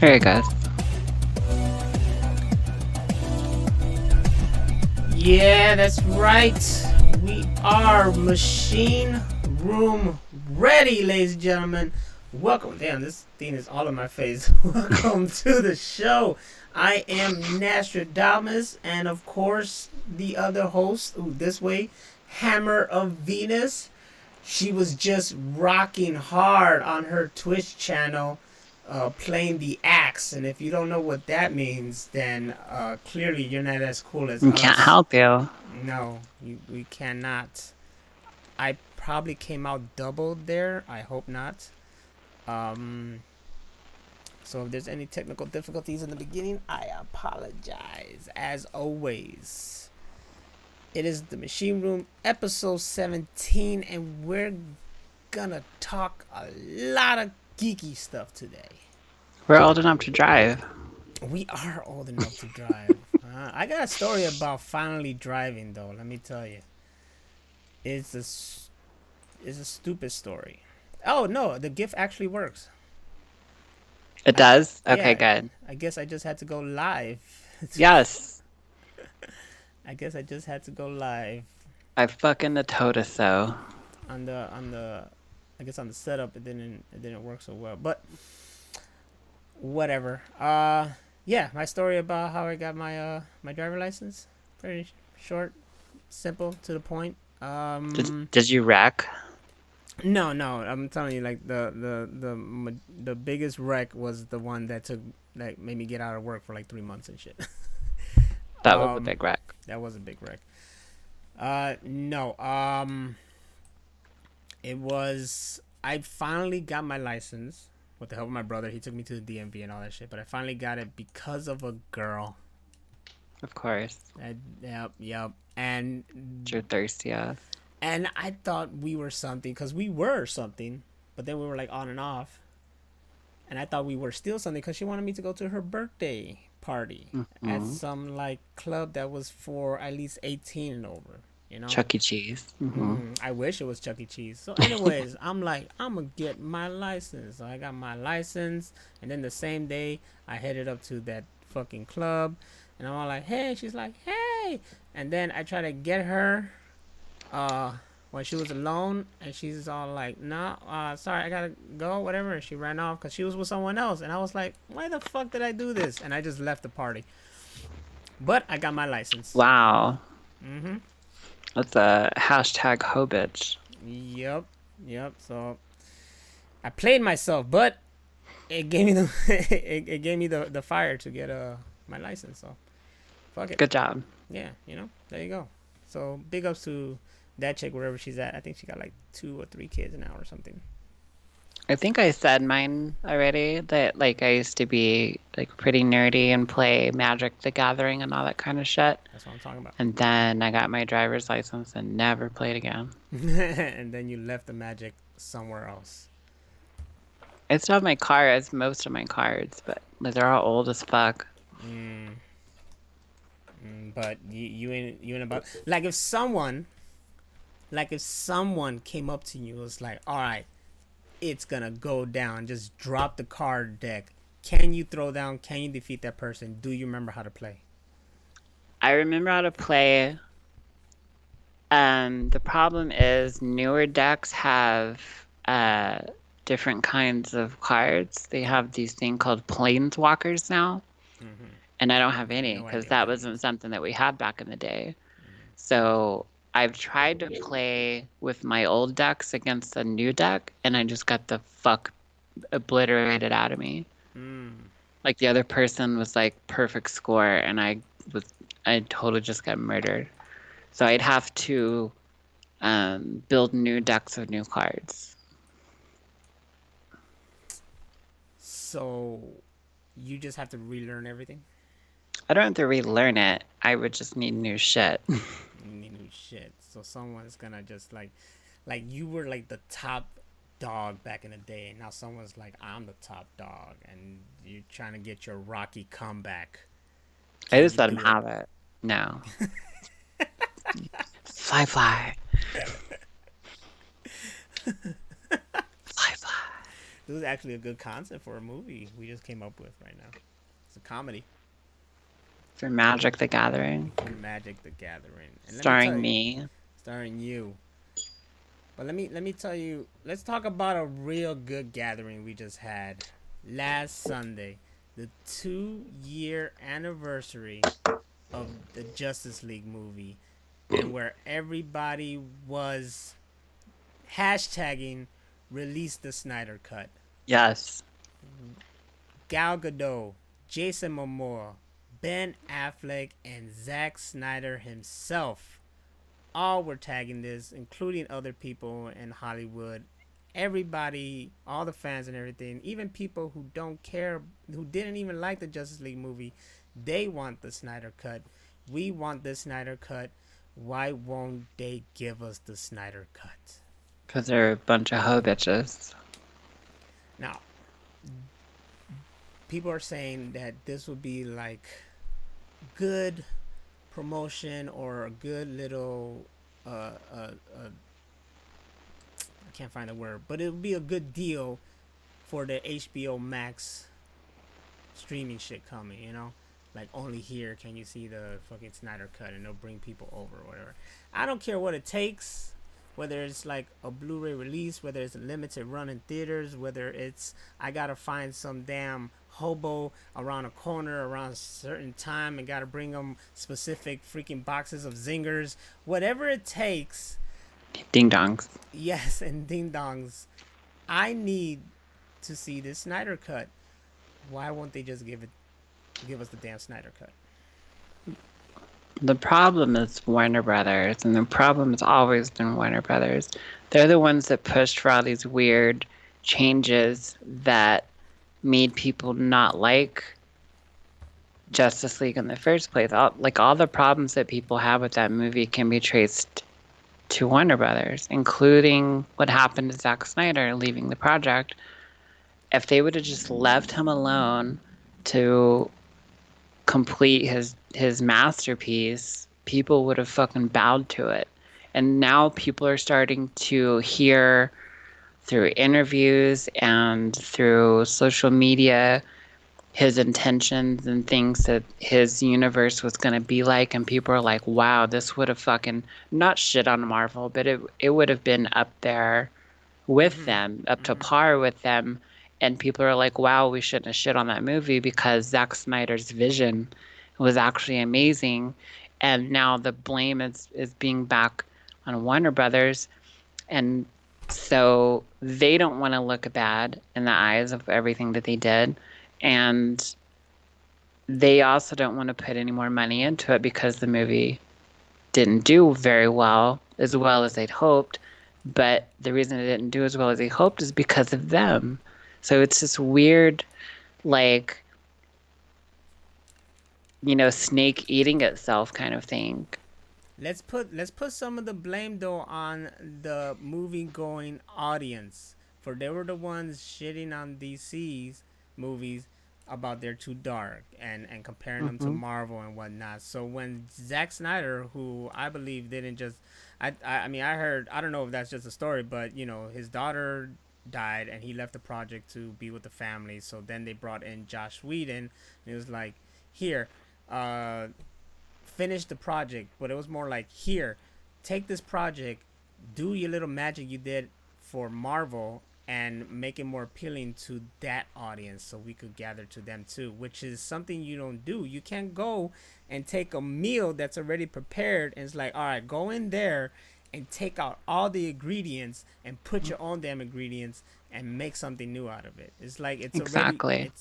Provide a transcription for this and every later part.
There it goes. Yeah, that's right. We are machine room ready, ladies and gentlemen. Welcome. Damn, this thing is all in my face. Welcome to the show. I am Nostradamus, and of course, the other host, this way, Hammer of Venus. She was just rocking hard on her Twitch channel, playing the axe. And if you don't know what that means, then clearly you're not as cool as We can't us. help you. No, we cannot. I probably came out doubled there. I hope not. Um, so if there's any technical difficulties in the beginning, I apologize. As always, it is the Machine Room episode 17, and we're gonna talk a lot of geeky stuff today. We're old enough to drive. We are old enough to drive. I got a story about finally driving, though. Let me tell you, it's a stupid story. Oh no, the GIF actually works. It does? Okay, Yeah, good. I guess I just had to go live. Yes. I guess I just had to go live I fucking told us so. on the. I guess on the setup, it didn't work so well, but whatever. Yeah, my story about how I got my driver license. Pretty short, simple, to the point. Did you wreck? No, I'm telling you, like the biggest wreck was the one that made me get out of work for like 3 months and shit. That was a big wreck. That was a big wreck. No. It was. I finally got my license with the help of my brother. He took me to the DMV and all that shit. But I finally got it because of a girl. Of course. Yep. And You're thirsty ass. and I thought we were something because we were something, but then we were like on and off. And I thought we were still something because she wanted me to go to her birthday party at some like club that was for at least 18 and over. You know, Chuck E. Cheese. I wish it was Chuck E. Cheese. So, anyways, I'm like, I'm gonna get my license. So I got my license, and then the same day, I headed up to that fucking club, and I'm all like, hey. She's like, hey. And then I try to get her, when she was alone, and she's all like, no, sorry, I gotta go, whatever. And she ran off because she was with someone else, and I was like, why the fuck did I do this? And I just left the party. But I got my license. Wow. Mm-hmm. That's a hashtag ho bitch. Yep. So I played myself, but it gave me the it gave me the fire to get my license. So fuck it. Good job. Yeah, there you go. So big ups to that chick wherever she's at. I think she got like 2 or 3 kids now or something. I think I said mine already, that like I used to be like pretty nerdy and play Magic the Gathering and all that kind of shit. That's what I'm talking about. And then I got my driver's license and never played again. And then you left the Magic somewhere else. I still have my cards, most of my cards, but like, they're all old as fuck. But you ain't about like if someone came up to you and was like, all right, it's gonna go down, just drop the card deck, can you throw down, can you defeat that person, do you remember how to play? I remember how to play. The problem is newer decks have different kinds of cards. They have these thing called planeswalkers now. And I don't have any because that wasn't something that we had back in the day. So I've tried to play with my old decks against a new deck, and I just got the fuck obliterated out of me. Like the other person was like perfect score, and I totally just got murdered. So I'd have to build new decks of new cards. So you just have to relearn everything. I don't have to relearn it. I would just need new shit. You need new shit. So someone's gonna just like you were like the top dog back in the day, and now someone's like, I'm the top dog, and you're trying to get your Rocky comeback. I just let him have it. No. Fly. Fly. This is actually a good concept for a movie we just came up with right now. It's a comedy For Magic the Gathering, for Magic the Gathering. And let me tell starring you, me. starring you. But let me tell you, let's talk about a real good gathering we just had last Sunday, the 2-year anniversary of the Justice League movie, and where everybody was hashtagging release the Snyder cut. Yes. Gal Gadot, Jason Momoa, Ben Affleck, and Zack Snyder himself all were tagging this, including other people in Hollywood. Everybody, all the fans and everything, even people who don't care, who didn't even like the Justice League movie, they want the Snyder cut. We want the Snyder cut. Why won't they give us the Snyder cut? Because they're a bunch of hoe bitches. Now, people are saying that this would be like good promotion or a good little I can't find a word, but it would be a good deal for the HBO Max streaming shit coming, you know? Like only here can you see the fucking Snyder cut and they'll bring people over or whatever. I don't care what it takes, whether it's like a Blu-ray release, whether it's a limited run in theaters, whether it's I gotta find some damn hobo around a corner around a certain time and gotta bring them specific freaking boxes of zingers, whatever it takes. Ding dongs. Yes, and ding dongs. I need to see this Snyder cut. Why won't they just give us the damn Snyder cut? The problem is Warner Brothers, and the problem has always been Warner Brothers. They're the ones that pushed for all these weird changes that made people not like Justice League in the first place. All the problems that people have with that movie can be traced to Warner Brothers, including what happened to Zack Snyder leaving the project. If they would have just left him alone to complete his masterpiece, people would have fucking bowed to it. And now people are starting to hear through interviews and through social media his intentions and things that his universe was going to be like, and people are like, wow, this would have fucking not shit on Marvel, but it would have been up there with them, up to par with them. And people are like, wow, we shouldn't have shit on that movie because Zack Snyder's vision was actually amazing. And now the blame is being back on Warner Brothers. And so they don't want to look bad in the eyes of everything that they did. And they also don't want to put any more money into it because the movie didn't do very well as they'd hoped. But the reason it didn't do as well as they hoped is because of them. So it's this weird, like, snake eating itself kind of thing. Let's put some of the blame though on the movie going audience, for they were the ones shitting on DC's movies about they're too dark and comparing them to Marvel and whatnot. So when Zack Snyder, who I believe didn't just, I mean I heard, I don't know if that's just a story, but his daughter died and he left the project to be with the family. So then they brought in Josh Whedon and it was like, here, finish the project, but it was more like, here, take this project, do your little magic you did for Marvel and make it more appealing to that audience so we could gather to them too, which is something you don't do. You can't go and take a meal that's already prepared and it's like, all right, go in there and take out all the ingredients and put your own damn ingredients and make something new out of it. It's like it's exactly.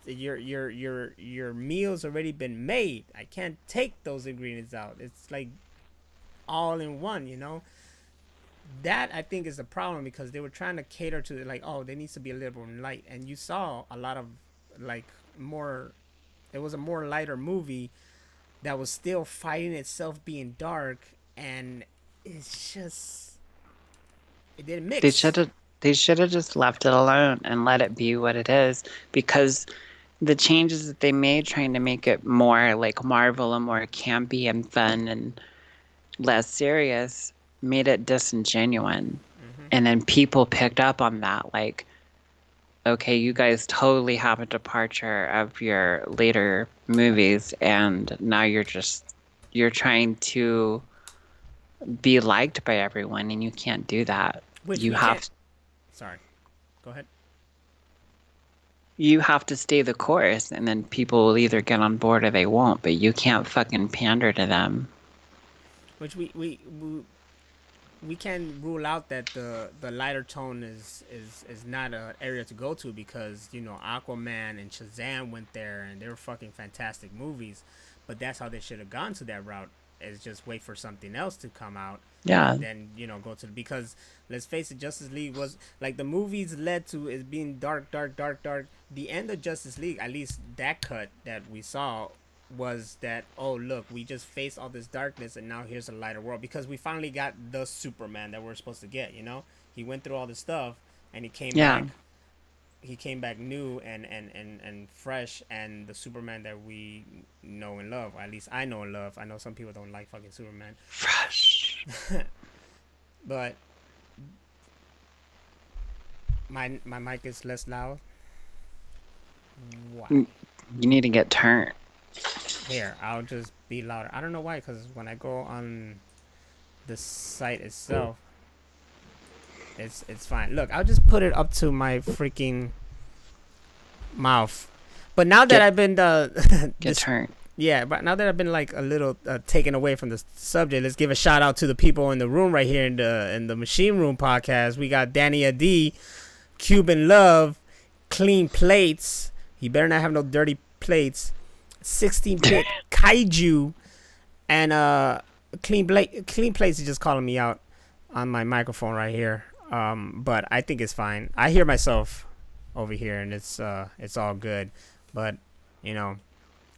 already your meal's already been made. I can't take those ingredients out. It's like all in one. That I think is the problem because they were trying to cater to like, oh, there needs to be a little more light, and you saw a lot of like more. It was a more lighter movie that was still fighting itself being dark, and it's just it didn't mix. They should have just left it alone and let it be what it is, because the changes that they made trying to make it more like Marvel and more campy and fun and less serious made it disingenuous. And then people picked up on that, like, okay, you guys totally have a departure of your later movies, and now you're trying to be liked by everyone, and you can't do that. Which You we can't. have Sorry, go ahead. you have to stay the course, and then people will either get on board or they won't, but you can't fucking pander to them. Which we can rule out that the lighter tone is not an area to go to, because Aquaman and Shazam went there and they were fucking fantastic movies, but that's how they should have gone to that route, is just wait for something else to come out Yeah. and then go to because let's face it, Justice League was like the movies led to it being dark, dark, dark, dark. The end of Justice League, at least that cut that we saw, was that, oh look, we just faced all this darkness and now here's a lighter world, because we finally got the Superman that we're supposed to get. He went through all this stuff and Yeah. he came back new and fresh, and the Superman that we know and love, at least I know and love. I know some people don't like fucking Superman. Fresh. But my mic is less loud. Why? You need to get turned. Here, I'll just be louder. I don't know why, because when I go on the site itself, it's fine. Look, I'll just put it up to my freaking mouth. But now that I've been get turned. Yeah, but now that I've been like a little taken away from the subject, let's give a shout out to the people in the room right here in the Machine Room podcast. We got Danny D, Cuban Love, Clean Plates. He better not have no dirty plates. 16-bit Kaiju, and Clean Plates is just calling me out on my microphone right here. But I think it's fine. I hear myself over here, and it's all good. But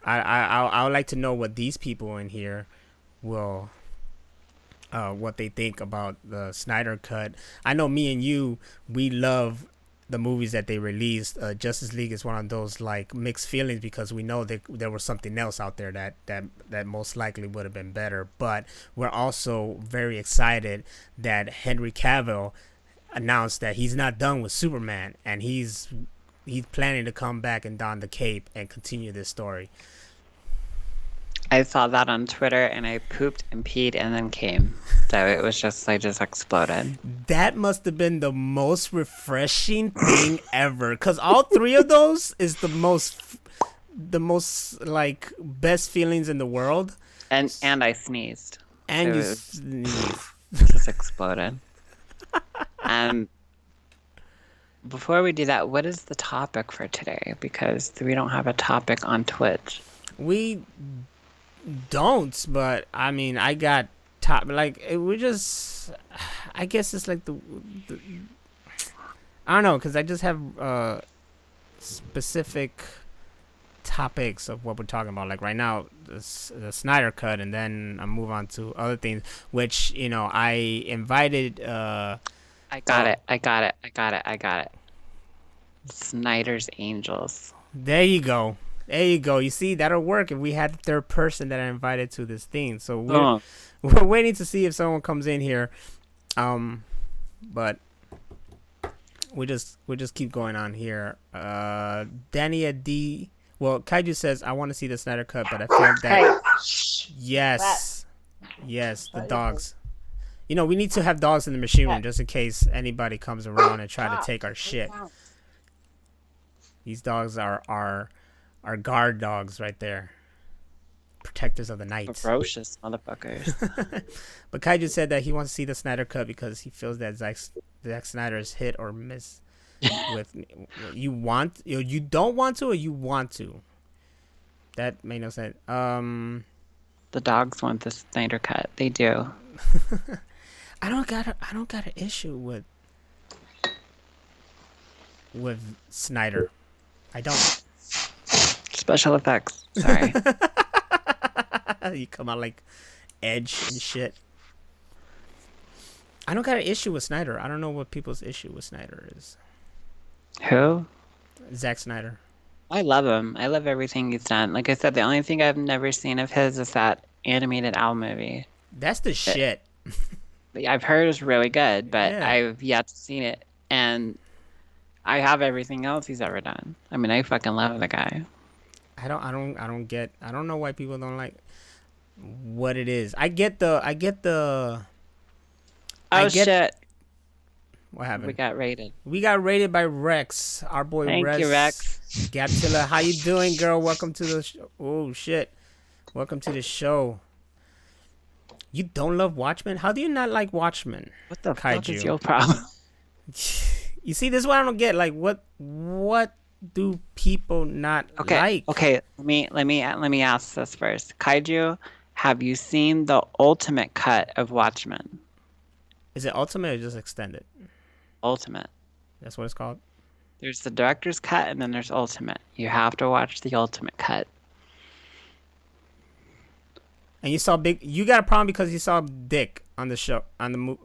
I would like to know what these people in here will what they think about the Snyder cut. I know me and you, we love the movies that they released. Justice League is one of those like mixed feelings, because we know that there was something else out there that most likely would have been better. But we're also very excited that Henry Cavill announced that he's not done with Superman, and he's planning to come back and don the cape and continue this story. I saw that on Twitter, and I pooped and peed and then came. So it was just, I just exploded. That must have been the most refreshing thing ever, because all three of those is the most like best feelings in the world. And I sneezed. And you sneezed. Just exploded. Before we do that, what is the topic for today? Because we don't have a topic on Twitch. We don't, but I mean, I got we just, I guess it's like the I don't know, because I just have specific topics of what we're talking about. Like right now, the Snyder cut, and then I move on to other things, which I invited. I got it. Snyder's Angels. There you go. You see, that'll work if we had the third person that I invited to this thing. So we're waiting to see if someone comes in here. But we just keep going on here. Danny D. Well, Kaiju says, I want to see the Snyder cut, but I feel that yes, the dogs. We need to have dogs in the machine room just in case anybody comes around and try to take our shit. These dogs are guard dogs right there. Protectors of the night. Ferocious motherfuckers. But Kaiju said that he wants to see the Snyder cut because he feels that Zack Snyder is hit or miss with you don't want to, or you want to. That made no sense. The dogs want the Snyder cut. They do. I don't got an issue with Snyder. I don't. Special effects. Sorry. You come out like Edge and shit. I don't got an issue with Snyder. I don't know what people's issue with Snyder is. Who? Zack Snyder. I love him. I love everything he's done. Like I said, the only thing I've never seen of his is that animated owl movie. That's the shit. I've heard it's really good, but yeah. I've yet to see it. And I have everything else he's ever done. I mean, I fucking love the guy. I don't know why people don't like what it is. I Oh get shit, what we happened. got raided. We got rated by Rex, our boy Thank you, Rex. Rex. Gatilla, how you doing, girl? Welcome to the oh shit. Welcome to the show. You don't love Watchmen? How do you not like Watchmen? What the fuck is Kaiju. your problem? You see, this is what I don't get. Like, what do people not Okay, like? okay. Let me ask this first. Kaiju, have you seen the ultimate cut of Watchmen? Is it Ultimate or just Extended? Ultimate. That's what it's called. There's the director's cut and then there's ultimate. You have to watch the ultimate cut. And you saw Big. You got a problem because you saw Dick on the show on the movie.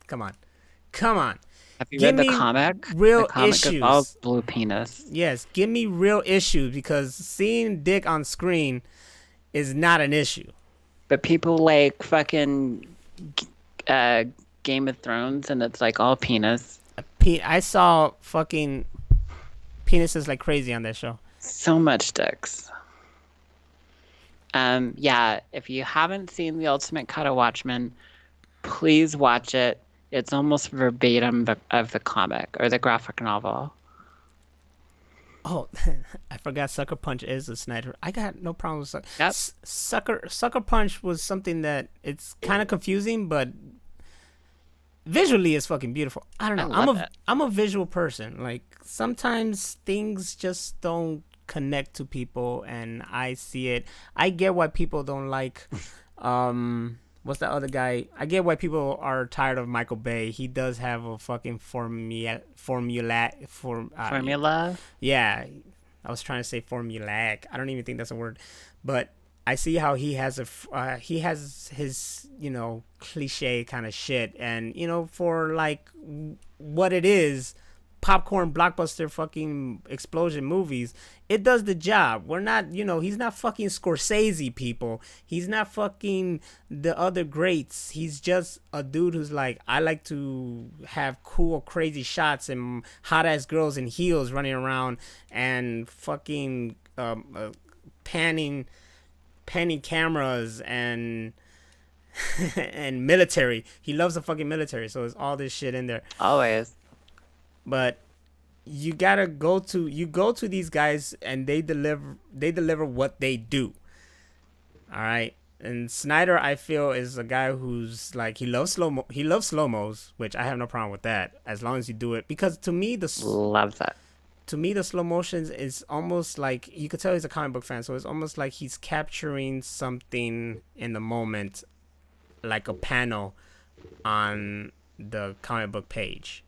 Come on, come on. Have you Give read the me comic? real The comic is all issues. blue penis. Yes, give me real issues because seeing Dick on screen is not an issue. But people like fucking uh, Game of Thrones and it's like all penis. I saw fucking penises like crazy on that show. So much dicks. Yeah, if you haven't seen the ultimate cut of Watchmen, please watch it. It's almost verbatim of the comic or the graphic novel. Oh, I forgot Sucker Punch is a Snyder. I got no problem with Yep. Sucker Punch was something that it's kind of confusing, but visually it's fucking beautiful. I don't know. I'm a visual person. Like sometimes things just don't connect to people, and I see it. I get why people don't like. What's that other guy? I get why people are tired of Michael Bay. He does have a fucking formula. Yeah, I was trying to say formulaic. I don't even think that's a word, but I see how he has he has his cliche kind of shit, and for like what it is, popcorn blockbuster fucking explosion movies, it does the job. We're not, he's not fucking Scorsese, people. He's not fucking the other greats. He's just a dude who's like, I like to have cool crazy shots and hot ass girls in heels running around and fucking panning cameras and and military. He loves the fucking military, so it's all this shit in there. Always. But you gotta go to these guys and they deliver what they do. All right. And Snyder, I feel, is a guy who's like, he loves slow-mos, which I have no problem with that as long as you do it, because to me Love that. to me the slow motions is almost like, you could tell he's a comic book fan, so it's almost like he's capturing something in the moment, like a panel on the comic book page.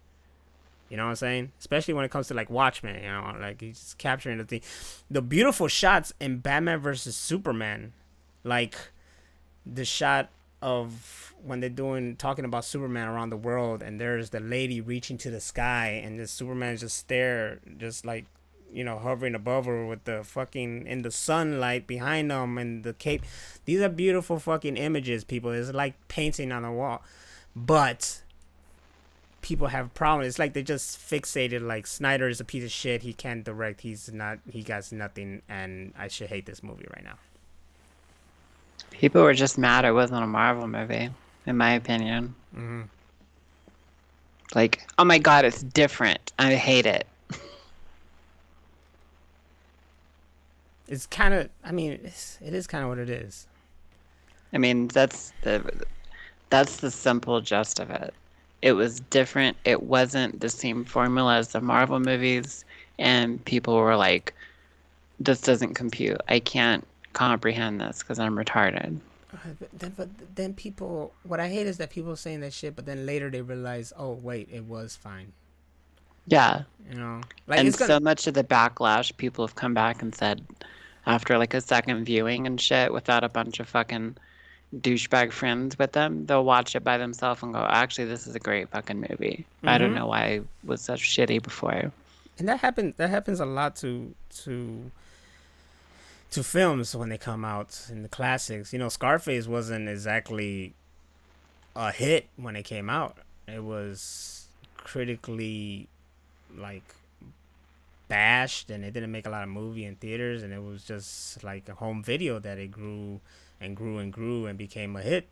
You know what I'm saying? Especially when it comes to like Watchmen, like he's just capturing the beautiful shots in Batman versus Superman, like the shot of when they're talking about Superman around the world, and there's the lady reaching to the sky, and the Superman just just like hovering above her with the fucking in the sunlight behind them and the cape. These are beautiful fucking images, people. It's like painting on a wall, but people have a problem. It's like they just fixated like Snyder is a piece of shit. He can't direct. He got nothing, and I should hate this movie right now. People were just mad it wasn't a Marvel movie, in my opinion. Mm-hmm. Like, oh my god, it's different. I hate it. It's kind of, I mean, it is kind of what it is. I mean, that's the simple gist of it. It was different. It wasn't the same formula as the Marvel movies, and people were like, this doesn't compute. I can't comprehend this because I'm retarded. But then people, what I hate is that people saying that shit, but then later they realize, oh wait, it was fine. Yeah. Like, and so much of the backlash, people have come back and said, after like a second viewing and shit, without a bunch of fucking douchebag friends with them, they'll watch it by themselves and go, actually, this is a great fucking movie. Mm-hmm. I don't know why it was such shitty before. And that happens a lot to films when they come out in the classics. Scarface wasn't exactly a hit when it came out. It was critically like bashed, and it didn't make a lot of movie in theaters, and it was just like a home video that it grew and grew and grew and became a hit.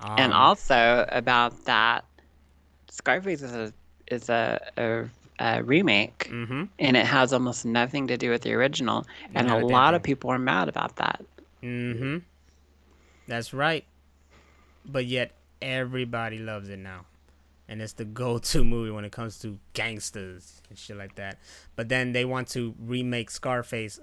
And Um, also about that, Scarface is a remake, mm-hmm. and it has almost nothing to do with the original. And a Not a damn lot of thing. people are mad about that. Mm-hmm. That's right. But yet everybody loves it now. And it's the go-to movie when it comes to gangsters and shit like that. But then they want to remake Scarface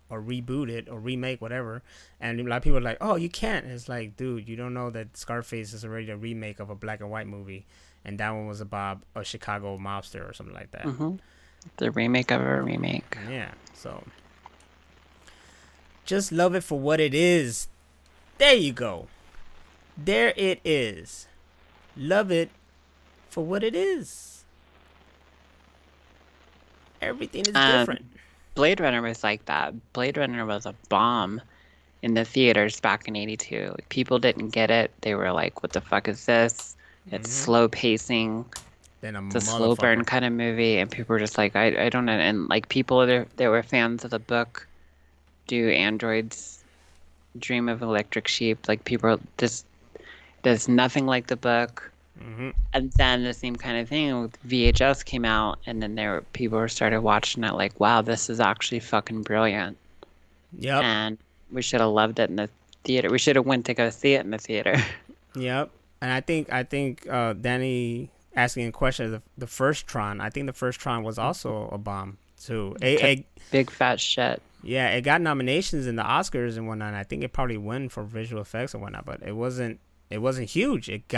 or reboot it or remake whatever, and a lot of people are like, "Oh, you can't." And it's like, dude, you don't know that Scarface is already a remake of a black and white movie, and that one was about a Chicago mobster or something like that. Mm-hmm. The remake of a remake. Yeah, so just love it for what it is. There you go. There it is. Love it for what it is. Everything is different. Blade Runner was like that. Blade Runner was a bomb in the theaters back in '82. Like, people didn't get it. They were like, "What the fuck is this? It's slow pacing. Then It's a slow burn kind of movie." And people were just like, "I don't know." And like people that were fans of the book, "Do androids dream of electric sheep?" Like people just does nothing like the book. Mm-hmm. And then the same kind of thing with VHS came out, and then people were started watching it like, wow, this is actually fucking brilliant. Yep. And we should have loved it in the theater. We should have went to go see it in the theater. Yep. And I think Danny asking a question, the first Tron, I think the first Tron was also a bomb too. Big fat shit. Yeah, it got nominations in the Oscars and whatnot. I think it probably won for visual effects and whatnot, but it wasn't huge. It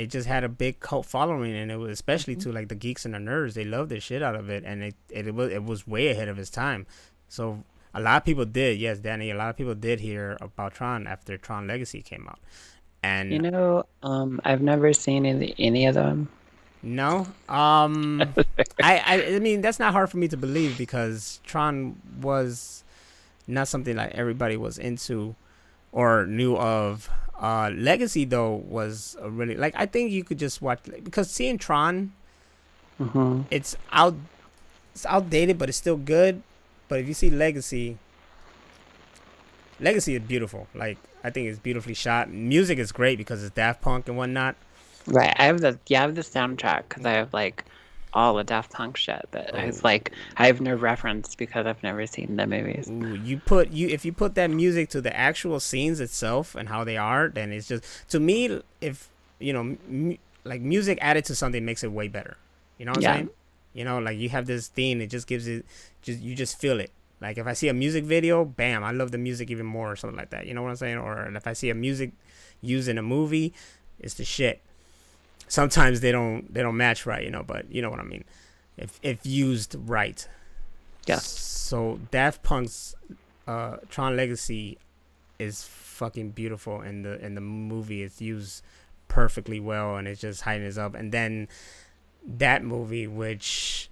just had a big cult following, and it was especially to like the geeks and the nerds. They loved the shit out of it, and it was way ahead of its time. So a lot of people did, yes, Danny. A lot of people did hear about Tron after Tron Legacy came out, and I've never seen any of them. no, I mean that's not hard for me to believe because Tron was not something like everybody was into or knew of. Legacy though was a really like I think you could just watch because seeing Tron, it's outdated but it's still good. But if you see Legacy is beautiful. Like I think it's beautifully shot. Music is great because it's Daft Punk and whatnot. Right. I have the soundtrack because I have like all the Daft Punk shit, but it's like I have no reference because I've never seen the movies. Ooh, if you put that music to the actual scenes itself and how they are, then it's just to me if you know like music added to something makes it way better. You know what I'm saying? You know, like you have this theme, it just gives it you just feel it. Like if I see a music video, bam, I love the music even more or something like that. You know what I'm saying? Or if I see a music used in a movie, it's the shit. Sometimes they don't match right, you know, but you know what I mean. If used right. Yeah. So Daft Punk's Tron Legacy is fucking beautiful in the movie. It's used perfectly well and it just heightens up. And then that movie, which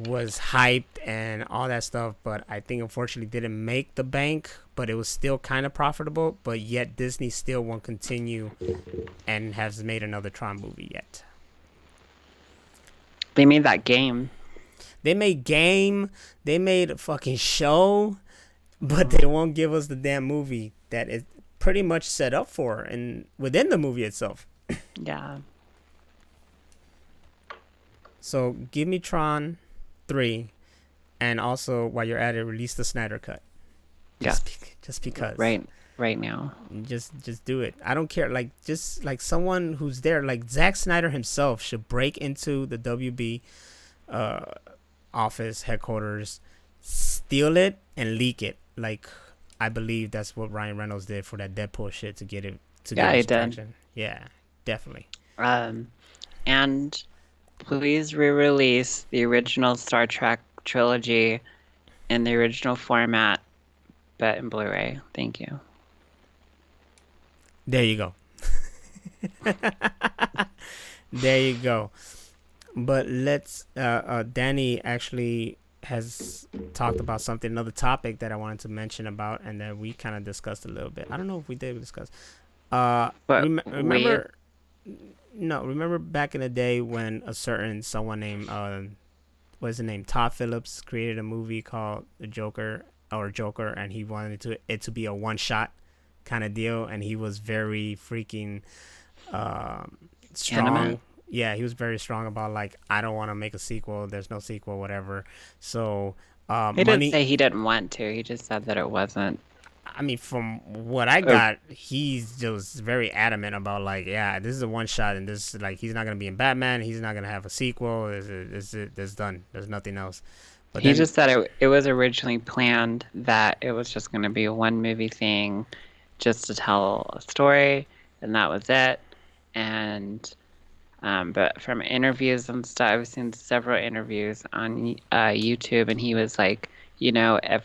was hyped and all that stuff, but I think unfortunately didn't make the bank, but it was still kind of profitable, but yet Disney still won't continue and has made another Tron movie yet. They made that game. They made a fucking show, but they won't give us the damn movie that is pretty much set up for and within the movie itself. Yeah. So give me Tron 3, and also while you're at it, release the Snyder cut. Just because. Right now. Just do it. I don't care. Like just like someone who's there, like Zack Snyder himself should break into the WB office headquarters, steal it and leak it. Like I believe that's what Ryan Reynolds did for that Deadpool shit to get it to get his traction. Yeah, definitely. And please re-release the original Star Trek trilogy in the original format, but in Blu-ray. Thank you. There you go. There you go. But let's Danny actually has talked about something, another topic that I wanted to mention about, and that we kind of discussed a little bit. I don't know if we did discuss. Remember No, remember back in the day when someone named what's his name, Todd Phillips, created a movie called The Joker or Joker, and he wanted it to be a one shot kind of deal, and he was very freaking Animate. strong. Yeah, he was very strong about like, I don't want to make a sequel. There's no sequel, whatever. So He didn't money. say he didn't want to. He just said that it wasn't. I mean, from what I A, got, he's just very adamant about like, yeah, this is a one shot, and this like he's not gonna be in Batman. He's not gonna have a sequel. It's done. There's nothing else. But he then, just said it was originally planned that it was just going to be a one movie thing, just to tell a story, and that was it. And but from interviews and stuff, I've seen several interviews on YouTube, and he was like, if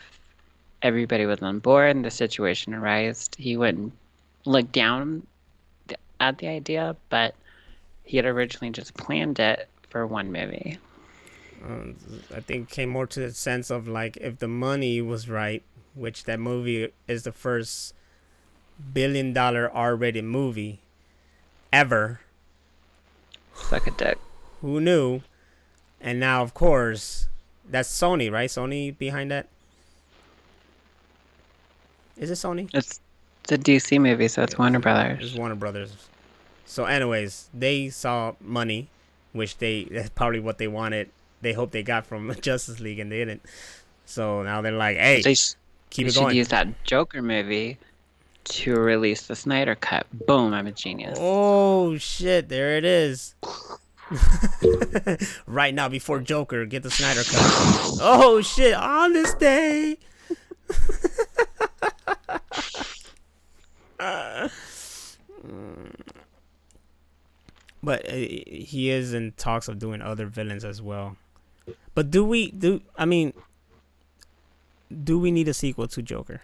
everybody was on board and the situation arose, he wouldn't look down at the idea, but he had originally just planned it for one movie. I think it came more to the sense of like, if the money was right, which that movie is the first $1 billion R-rated movie ever. Suck a dick. Who knew? And now, of course, that's Sony, right? Sony behind that. Is it Sony? It's a DC movie, so it's Warner It's Brothers. Warner Brothers. So, anyways, they saw money, which that's probably what they wanted. They hoped they got from Justice League, and they didn't. So now they're like, "Hey, They, keep they it should going." use that Joker movie to release the Snyder cut. Boom, I'm a genius. Oh shit! There it is. Right now, before Joker, get the Snyder cut. Oh shit! On this day. But he is in talks of doing other villains as well. But do we need a sequel to Joker?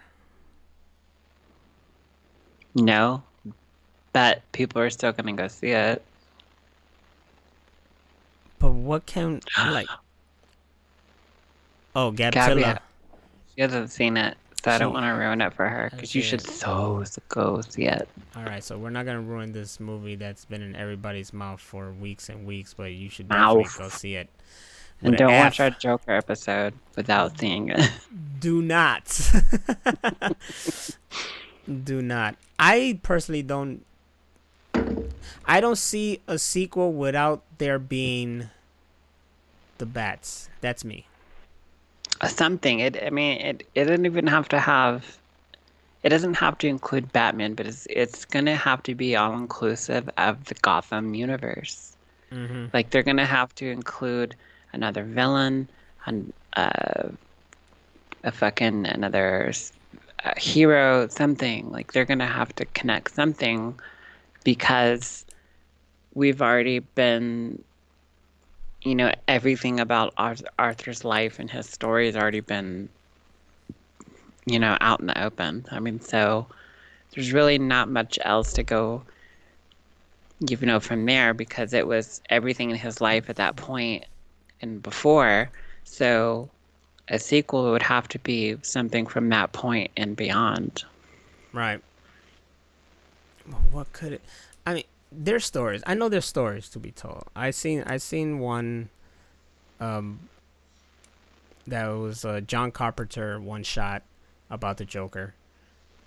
No, but people are still gonna go see it. But what can like? Oh, Gabby, Gabzilla. she hasn't seen it, so I don't She want to ruin it for her because you should so go see it. All right, so we're not gonna ruin this movie that's been in everybody's mouth for weeks and weeks, but you should definitely go Mouth. see it. And With an don't watch F. our Joker episode without seeing it. Do not. Do not. I personally don't. I don't see a sequel without there being the bats. That's me. Something. It doesn't even have to have. It doesn't have to include Batman, but it's gonna have to be all inclusive of the Gotham universe. Mm-hmm. Like they're gonna have to include another villain, and a fucking another hero, something. Like they're gonna have to connect something because we've already been, everything about Arthur's life and his story has already been, out in the open. So there's really not much else to go, from there because it was everything in his life at that point and before. So a sequel would have to be something from that point and beyond. Right. What could it? I mean, there's stories. I know there's stories to be told. I seen one. That was a John Carpenter one shot about the Joker.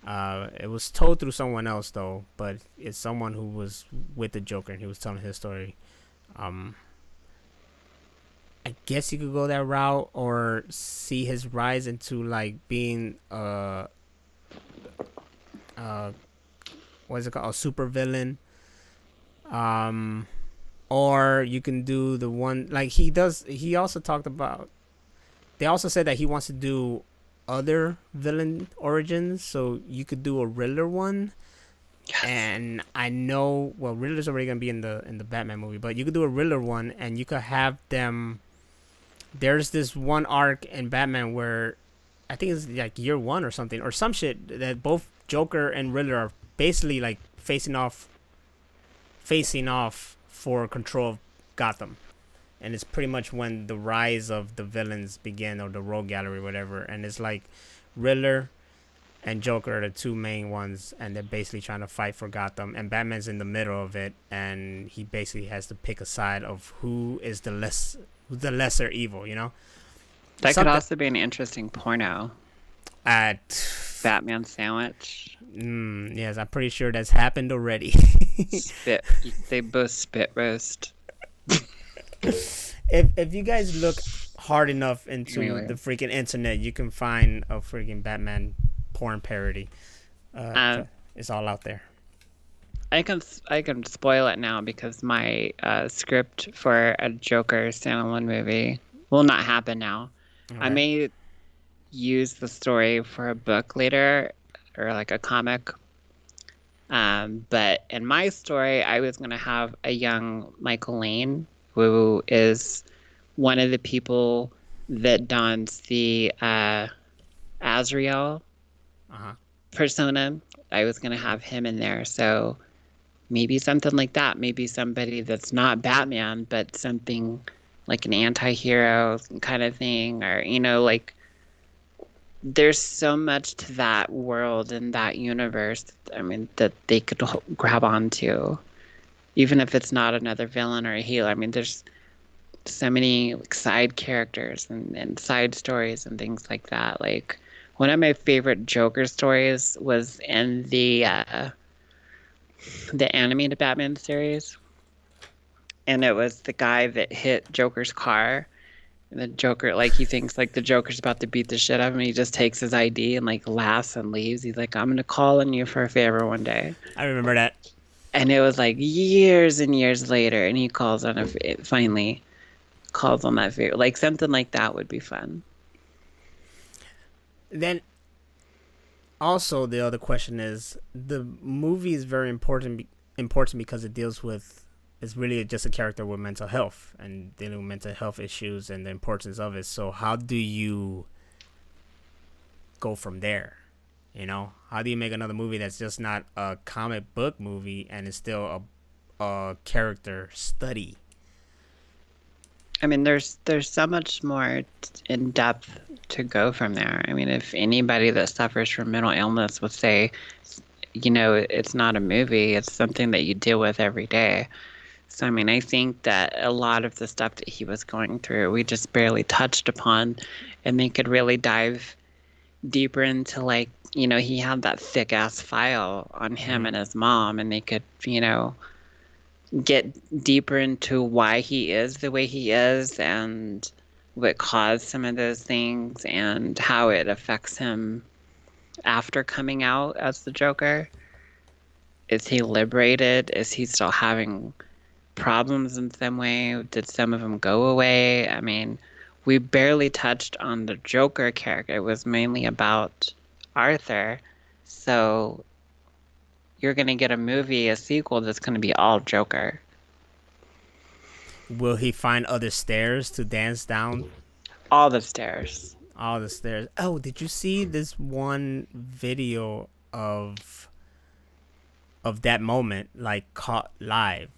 It was told through someone else though, but it's someone who was with the Joker and he was telling his story. I guess you could go that route or see his rise into like being what's it called, a super villain. Or you can do the one like he does. He also talked about. They also said that he wants to do other villain origins, so you could do a Riddler one. Yes. And I know, well, Riddler's already gonna be in the Batman movie, but you could do a Riddler one, and you could have them. There's this one arc in Batman where I think it's like year one or something or some shit that both Joker and Riddler are basically like facing off for control of Gotham. And it's pretty much when the rise of the villains began or the rogue gallery, whatever. And it's like Riddler and Joker are the two main ones, and they're basically trying to fight for Gotham, and Batman's in the middle of it, and he basically has to pick a side of who's the lesser evil, you know. That could Something also be an interesting porno. at Batman sandwich. yes, I'm pretty sure that's happened already. Spit. They both spit roast. If you guys look hard enough into Anyway. the freaking internet, you can find a freaking Batman porn parody. It's all out there. I can spoil it now because my script for a Joker standalone movie will not happen now. Okay. I may use the story for a book later or like a comic. But in my story, I was going to have a young Michael Lane, who is one of the people that dons the Azrael persona. I was going to have him in there. So maybe something like that. Maybe somebody that's not Batman, but something like an anti-hero kind of thing. Or, you know, like there's so much to that world and that universe, I mean, that they could grab onto. Even if it's not another villain or a hero. I mean, there's so many like, side characters and side stories and things like that. Like, one of my favorite Joker stories was in the animated Batman series. And it was the guy that hit Joker's car. And the Joker, like, he thinks, like, the Joker's about to beat the shit out of him. He just takes his ID and, like, laughs and leaves. He's like, I'm going to call on you for a favor one day. I remember that. And it was, like, years and years later. And he calls on finally calls on that favor. Like, something like that would be fun. Then, also, the other question is, the movie is very important because it deals with, it's really just a character with mental health and dealing with mental health issues and the importance of it. So how do you go from there? You know, how do you make another movie that's just not a comic book movie and is still a character study? I mean, there's so much more in depth to go from there. I mean, if anybody that suffers from mental illness would say, you know, it's not a movie, it's something that you deal with every day. So, I mean, I think that a lot of the stuff that he was going through, we just barely touched upon, and they could really dive deeper into, like, you know, he had that thick ass file on him and his mom, and they could, you know, get deeper into why he is the way he is and what caused some of those things and how it affects him after coming out as the Joker. Is he liberated? Is he still having problems in some way? Did some of them go away? I mean, we barely touched on the Joker character. It was mainly about Arthur. So you're going to get a movie, a sequel that's going to be all Joker. Will he find other stairs to dance down? All the stairs. All the stairs. Oh, did you see this one video of that moment, like, caught live?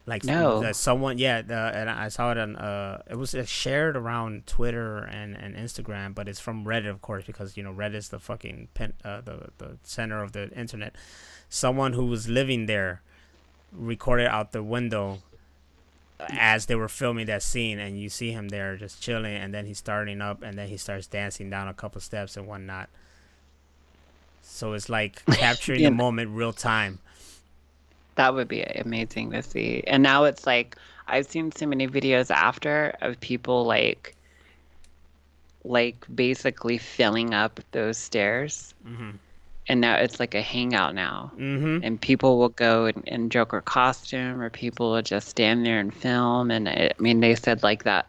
Like, no. Someone, and I saw it on, it was shared around Twitter and Instagram, but it's from Reddit, of course, because, you know, Reddit is the fucking the center of the internet. Someone who was living there recorded out the window as they were filming that scene, and you see him there just chilling, and then he's starting up, and then he starts dancing down a couple steps and whatnot. So it's like capturing the moment real time. That would be amazing to see. And now it's like, I've seen so many videos after of people like basically filling up those stairs. And now it's like a hangout now. And people will go in Joker costume, or people will just stand there and film. And I mean, they said like that.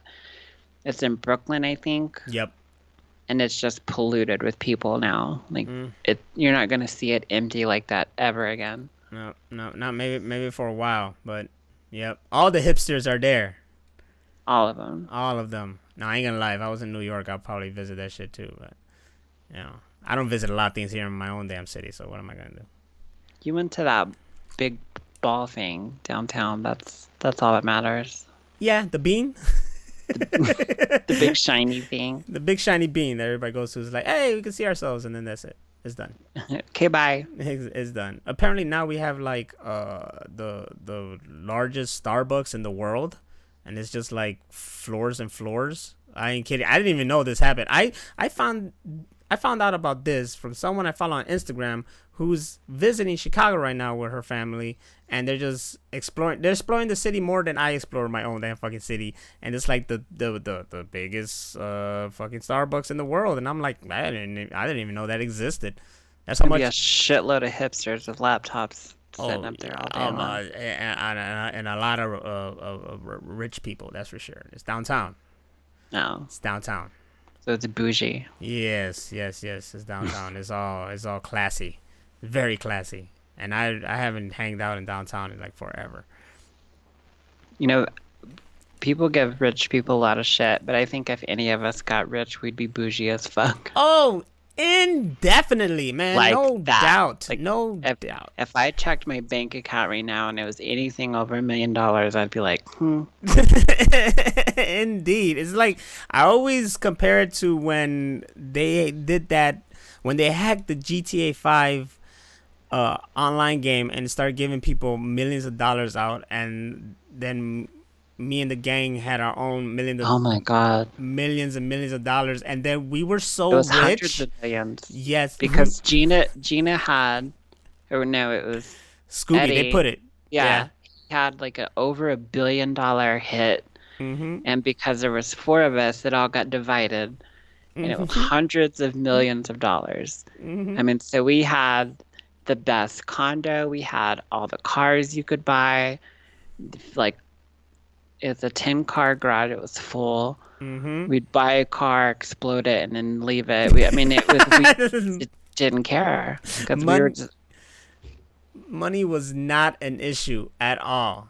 It's in Brooklyn, I think. Yep. And it's just polluted with people now. Like you're not going to see it empty like that ever again. No, not maybe for a while, but yep. All the hipsters are there. All of them. All of them. No, I ain't gonna lie. If I was in New York, I'd probably visit that shit too. But, you know, I don't visit a lot of things here in my own damn city, so what am I gonna do? You went to that big ball thing downtown. That's all that matters. Yeah, the bean. The big shiny thing. The big shiny bean that everybody goes to is like, hey, we can see ourselves, and then that's it. It's done. Okay, bye. It's done. Apparently now we have like the largest Starbucks in the world, and it's just like floors and floors. I ain't kidding. I didn't even know this happened. I found out about this from someone I follow on Instagram who's visiting Chicago right now with her family, and they're just exploring. They're exploring the city more than I explore my own damn fucking city, and it's like the biggest fucking Starbucks in the world, and I'm like, I didn't even know that existed. That's how There'd be a much. shitload of hipsters with laptops sitting Oh, up there all day oh long. and a lot of rich people. That's for sure. It's downtown. No, It's downtown. so it's bougie. Yes, yes, yes. It's downtown. It's all classy, very classy. And I haven't hanged out in downtown in like forever. You know, people give rich people a lot of shit, but I think if any of us got rich, we'd be bougie as fuck. Oh, indefinitely, man. Like No that. doubt. Like No if doubt. if I checked my bank account right now and it was anything over $1 million, I'd be like, hmm. Indeed. It's like I always compare it to when they did that when they hacked the GTA 5 online game and started giving people millions of dollars out, and then me and the gang had our own Oh my God. millions and millions of dollars, and then we were It so was hundreds rich. of millions. Yes. Because Gina had, or no, it was Scooby, they Eddie. put it. Yeah. Yeah, he had like a over $1 billion hit, Mm-hmm. and because there was four of us, it all got divided, and it was Mm-hmm. hundreds of millions of dollars. I Mm-hmm. mean, so we had the best condo, we had all the cars you could buy, like it's a 10-car garage, it was full. Mm-hmm. We'd buy a car, explode it, and then leave it. I mean, we didn't care because we were Mon- just, money was not an issue at all.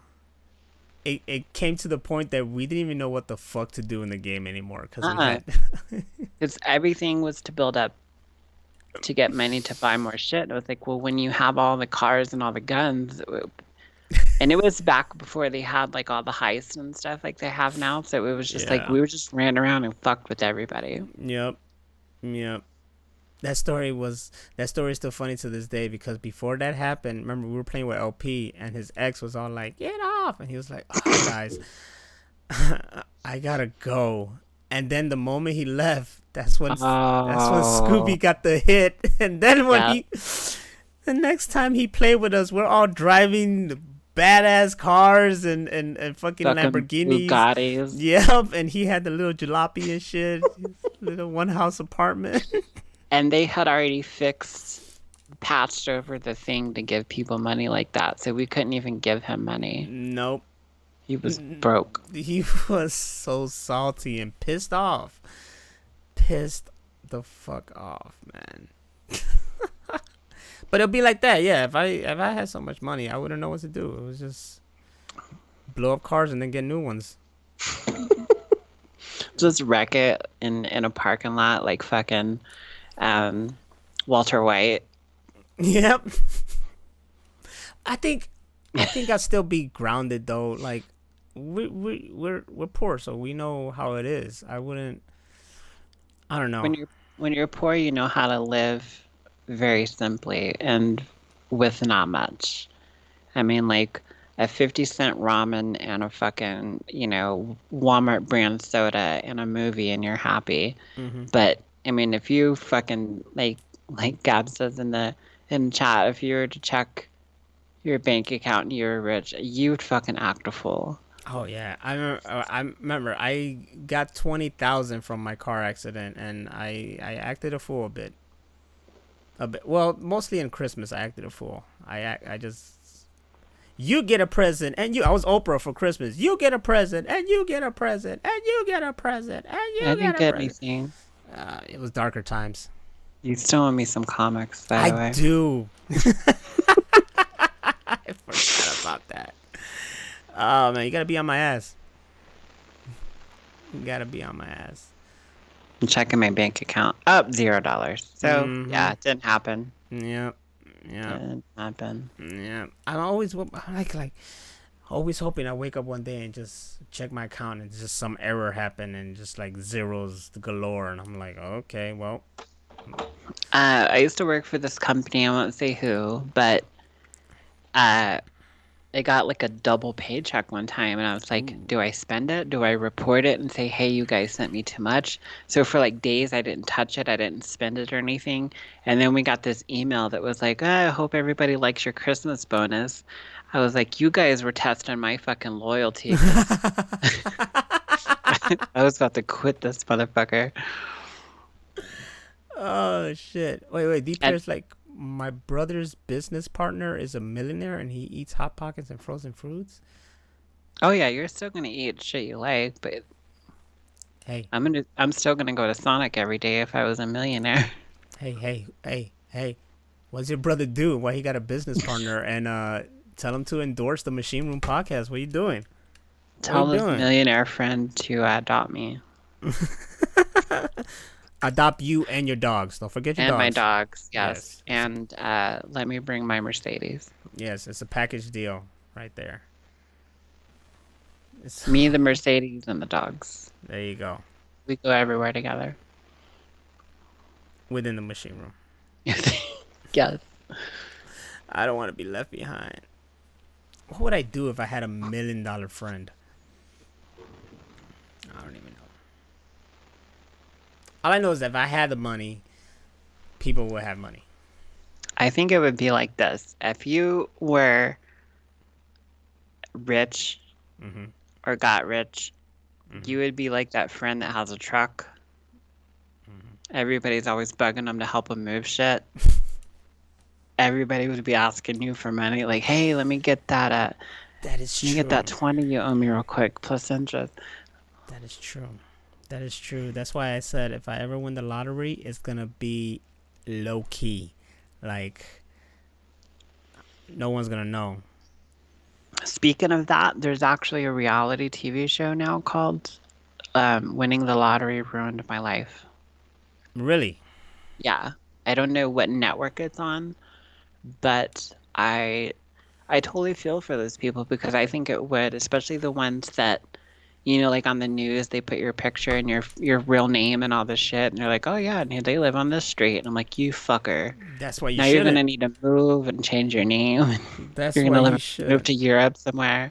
It came to the point that we didn't even know what the fuck to do in the game anymore because we uh-uh. had. Because everything was to build up to get money to buy more shit. It was like, well, when you have all the cars and all the guns, and it was back before they had like all the heists and stuff like they have now. So it was just like Yeah. we were just ran around and fucked with everybody. Yep. Yep. That story is still funny to this day because before that happened, remember we were playing with LP and his ex was all like, "Get off," and he was like, "Oh, guys, I gotta go." And then the moment he left, that's when Oh, Scooby got the hit, and then when yeah. the next time he played with us, we're all driving badass cars and fucking Fucking Lamborghinis. Bugattis. Yep, and he had the little jalopy and shit, little one house apartment. And they had already patched over the thing to give people money like that. So we couldn't even give him money. Nope. He was broke. He was so salty and pissed off. Pissed the fuck off, man. But it'll be like that, yeah. If I had so much money, I wouldn't know what to do. It was just blow up cars and then get new ones. Just wreck it in a parking lot like fucking um, Walter White. Yep. I think I'd still be grounded though. Like we're poor, so we know how it is. I wouldn't. I don't know. When you're poor, you know how to live very simply and with not much. I mean, like a 50-cent ramen and a fucking, Walmart brand soda and a movie and you're happy. Hmm. But I mean, if you fucking like Gab says in chat, if you were to check your bank account and you were rich, you'd fucking act a fool. Oh yeah, I remember. I got 20,000 from my car accident, and I acted a fool a bit. A bit. Well, mostly in Christmas, I acted a fool. I just. You get a present, and you. I was Oprah for Christmas. You get a present, and you get a present, and you get a present, and I you didn't get a get present. anything. It was darker times. You still owe me some comics, by I the way. do. I forgot about that. Oh man, you gotta be on my ass. You gotta be on my ass. I'm checking my bank account. Up $0. So Mm-hmm. yeah, it didn't happen. Yep. Yep. Didn't happen. Yeah. I'm always hoping I wake up one day and just check my account and just some error happen and just like zeros galore, and I'm like, okay, well, I used to work for this company. I won't say who, but uh, I got like a double paycheck one time, and I was like, Ooh. do I spend it? Do I report it and say, hey, you guys sent me too much? So for like days, I didn't touch it. I didn't spend it or anything. And then we got this email that was like, I hope everybody likes your Christmas bonus. I was like, you guys were testing my fucking loyalty because I was about to quit this motherfucker. Oh shit! Wait. And Deeper's like my brother's business partner is a millionaire and he eats hot pockets and frozen fruits. oh yeah, you're still gonna eat shit you like, but Hey, I'm still gonna go to Sonic every day if I was a millionaire. hey. What's your brother doing? Why he got a business partner and tell him to endorse the Machine Room podcast? What are you doing? What are you Tell this doing? millionaire friend to adopt me Adopt you and your dogs. Don't forget your and my dogs. dogs, yes, Yes, and let me bring my Mercedes. yes, it's a package deal right there. It's, Me, the Mercedes, and the dogs. there you go. We go everywhere together. Within the Machine Room. Yes. I don't want to be left behind. What would I do if I had $1 million friend? I don't even know. All I know is that if I had the money, people would have money. I think it would be like this. If you were rich Mm-hmm. or got rich, Mm-hmm. you would be like that friend that has a truck. Mm-hmm. Everybody's always bugging them to help them move shit. Everybody would be asking you for money, like, "Hey, That is let me get that true. 20 you owe me real quick plus interest." That is true. That is true. That's why I said if I ever win the lottery, it's gonna be low key. Like no one's gonna know. Speaking of that, there's actually a reality TV show now called Winning the Lottery Ruined My Life. Really? Yeah. I don't know what network it's on, but I totally feel for those people because I think it would, especially the ones that, like on the news, they put your picture and your real name and all this shit, and they're like, "Oh yeah, and they live on this street." And I'm like, "You fucker. That's why you Now you're shouldn't. gonna need to move and change your name. That's You're why gonna you move shouldn't. to Europe somewhere."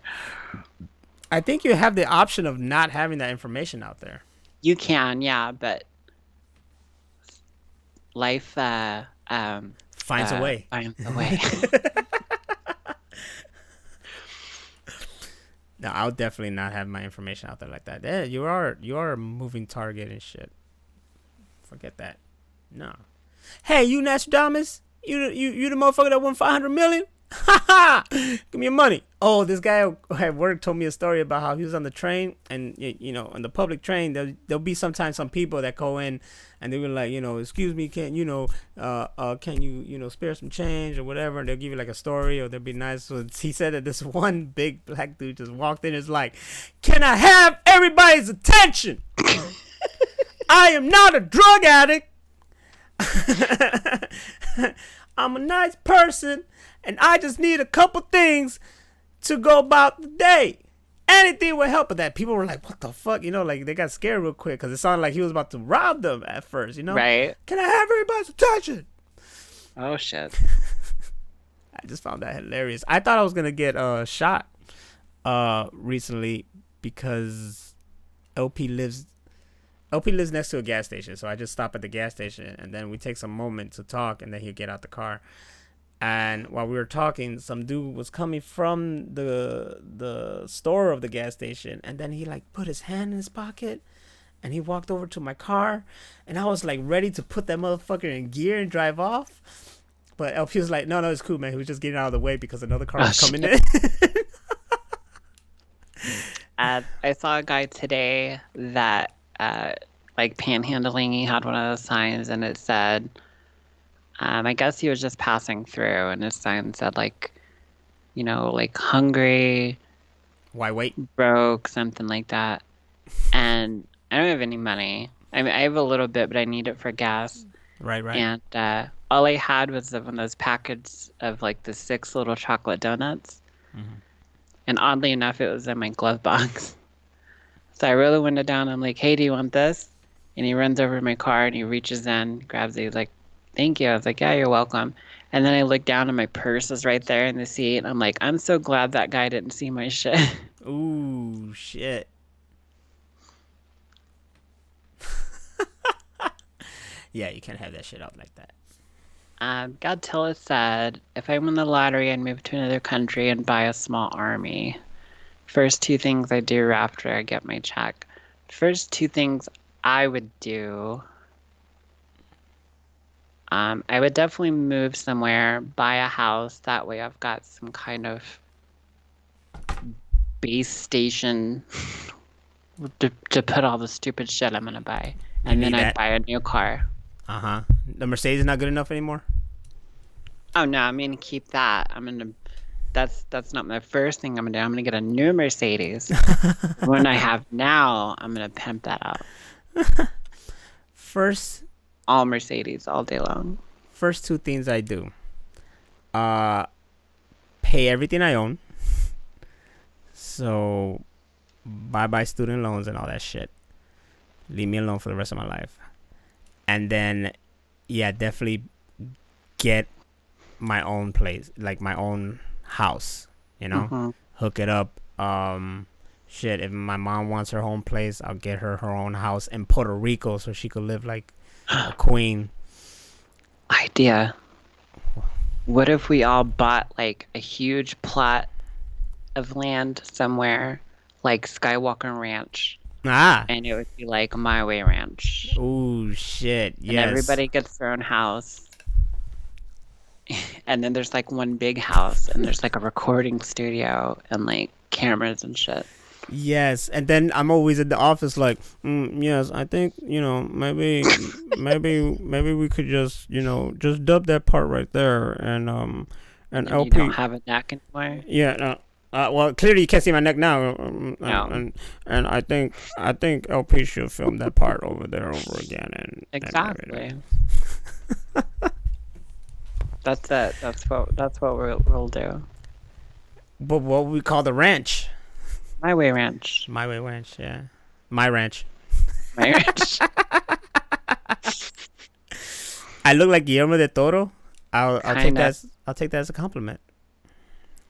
I think you have the option of not having that information out there. You can, yeah, but life Finds a way. finds a way. No, I'll definitely not have my information out there like that. Yeah, you are a moving target and shit. Forget that. No. Hey, you Nostradamus? You the motherfucker that won 500 million? Ha ha! Give me your money. Oh, this guy at work told me a story about how he was on the train, and on the public train, there'll be sometimes some people that go in, and they were like, excuse me, can you spare some change or whatever, and they'll give you like a story or they'll be nice. So he said that this one big black dude just walked in and is like, can I have everybody's attention? I am not a drug addict. I'm a nice person, and I just need a couple things to go about the day. Anything will help with that. People were like, what the fuck? Like they got scared real quick because it sounded like he was about to rob them at first. Right? Can I have everybody's attention? Oh shit. I just found that hilarious. I thought I was going to get shot recently because LP lives LP lives next to a gas station, so I just stop at the gas station and then we take some moment to talk, and then he'll get out the car. And while we were talking, some dude was coming from the store of the gas station, and then he like put his hand in his pocket and he walked over to my car, and I was like ready to put that motherfucker in gear and drive off. But LP was like, no, it's cool, man. He was just getting out of the way because another car was coming in. I saw a guy today that like panhandling. He had one of those signs, and it said, I guess he was just passing through, and his sign said like, like hungry, Why wait? broke, something like that. And I don't have any money. I mean, I have a little bit, but I need it for gas. Right. And all I had was one of those packets of like the 6 little chocolate donuts. Mm-hmm. And oddly enough, it was in my glove box. So I really went down. I'm like, hey, do you want this? And he runs over to my car and he reaches in, grabs it. He's like, "Thank you." I was like, "Yeah, you're welcome." And then I look down and my purse is right there in the seat. And I'm like, I'm so glad that guy didn't see my shit. Ooh, shit. Yeah, you can't have that shit out like that. Godzilla said, if I win the lottery and move to another country and buy a small army, first two things I do after I get my check. First two things I would do. I would definitely move somewhere, buy a house. That way I've got some kind of base station to put all the stupid shit I'm gonna buy. You And then need I'd that. buy a new car. Uh-huh. The Mercedes is not good enough anymore? Oh no, I'm gonna keep that. That's not my first thing I'm gonna do. I'm gonna get a new Mercedes. When I have now, I'm gonna pimp that out. First All Mercedes all day long. first two things I do. Uh Pay everything I own. So bye bye student loans and all that shit. Leave me alone for the rest of my life. And then yeah, definitely get my own place, like my own house, you know? Hmm. Hook it up. Shit, if my mom wants her home place, I'll get her her own house in Puerto Rico so she could live like a queen. Idea. What if we all bought like a huge plot of land somewhere, like Skywalker Ranch, Ah. and it would be like My Way Ranch, Oh shit. and Yes. everybody gets their own house, and then there's like one big house, and there's like a recording studio and like cameras and shit. Yes, and then I'm always at the office like, yes, I think maybe we could just dub that part right there, and And you don't LP. have a neck anymore? Yeah, no. Well, clearly you can't see my neck now, No. and I think LP should film that part over there over again, and Exactly. That's it. That's what we'll do. But what we call the ranch, My Way Ranch. my way ranch, yeah, my ranch. My ranch. I look like Guillermo de Toro. I'll take Kinda. that. I'll take that as a compliment.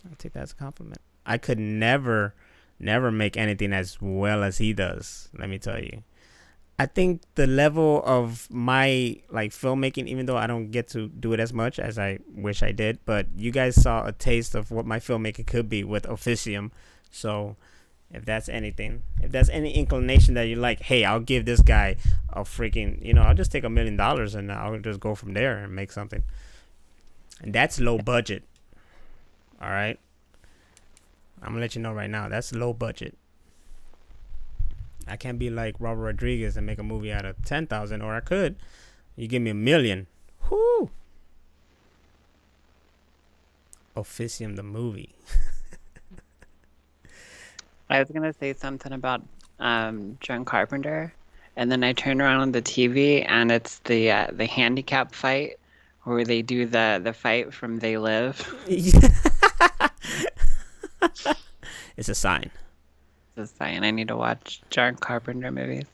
I'll take that as a compliment. I could never make anything as well as he does. Let me tell you. I think the level of my like filmmaking, even though I don't get to do it as much as I wish I did, but you guys saw a taste of what my filmmaking could be with Officium. So if that's anything, if that's any inclination that you're like, hey, I'll give this guy a freaking, I'll just take $1 million and I'll just go from there and make something. And that's low budget. All right. I'm gonna let you know right now. That's low budget. I can't be like Robert Rodriguez and make a movie out of 10,000, or I could. You give me $1 million. Whoo! Officium the movie. I was gonna say something about John Carpenter, and then I turn around on the TV and it's the handicap fight where they do the fight from They Live. It's a sign. Just saying, I need to watch John Carpenter movies.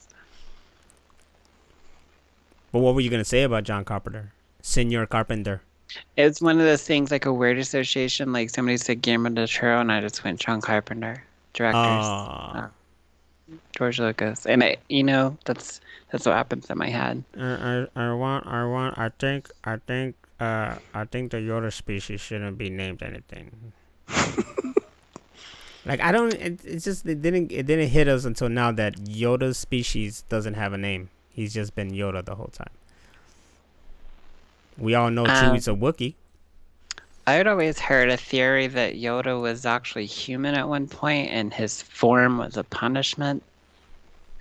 But what were you gonna say about John Carpenter, Senor Carpenter? It's one of those things like a word association. Like somebody said Guillermo del Toro, and I just went John Carpenter. Directors, Uh, George Lucas, and that's what happens in my head. I think the Yoda species shouldn't be named anything. Like I don't. It's just it didn't hit us until now that Yoda's species doesn't have a name. He's just been Yoda the whole time. We all know Chewie's a Wookiee. I had always heard a theory that Yoda was actually human at one point, and his form was a punishment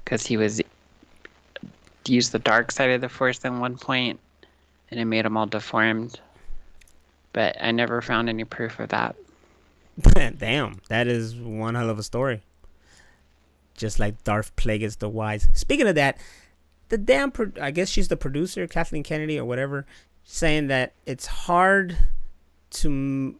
because he was used the dark side of the Force at one point, and it made him all deformed. But I never found any proof of that. Damn, that is one hell of a story. Just like Darth Plagueis the Wise. Speaking of that, the damn I guess she's the producer, Kathleen Kennedy or whatever, saying that it's hard to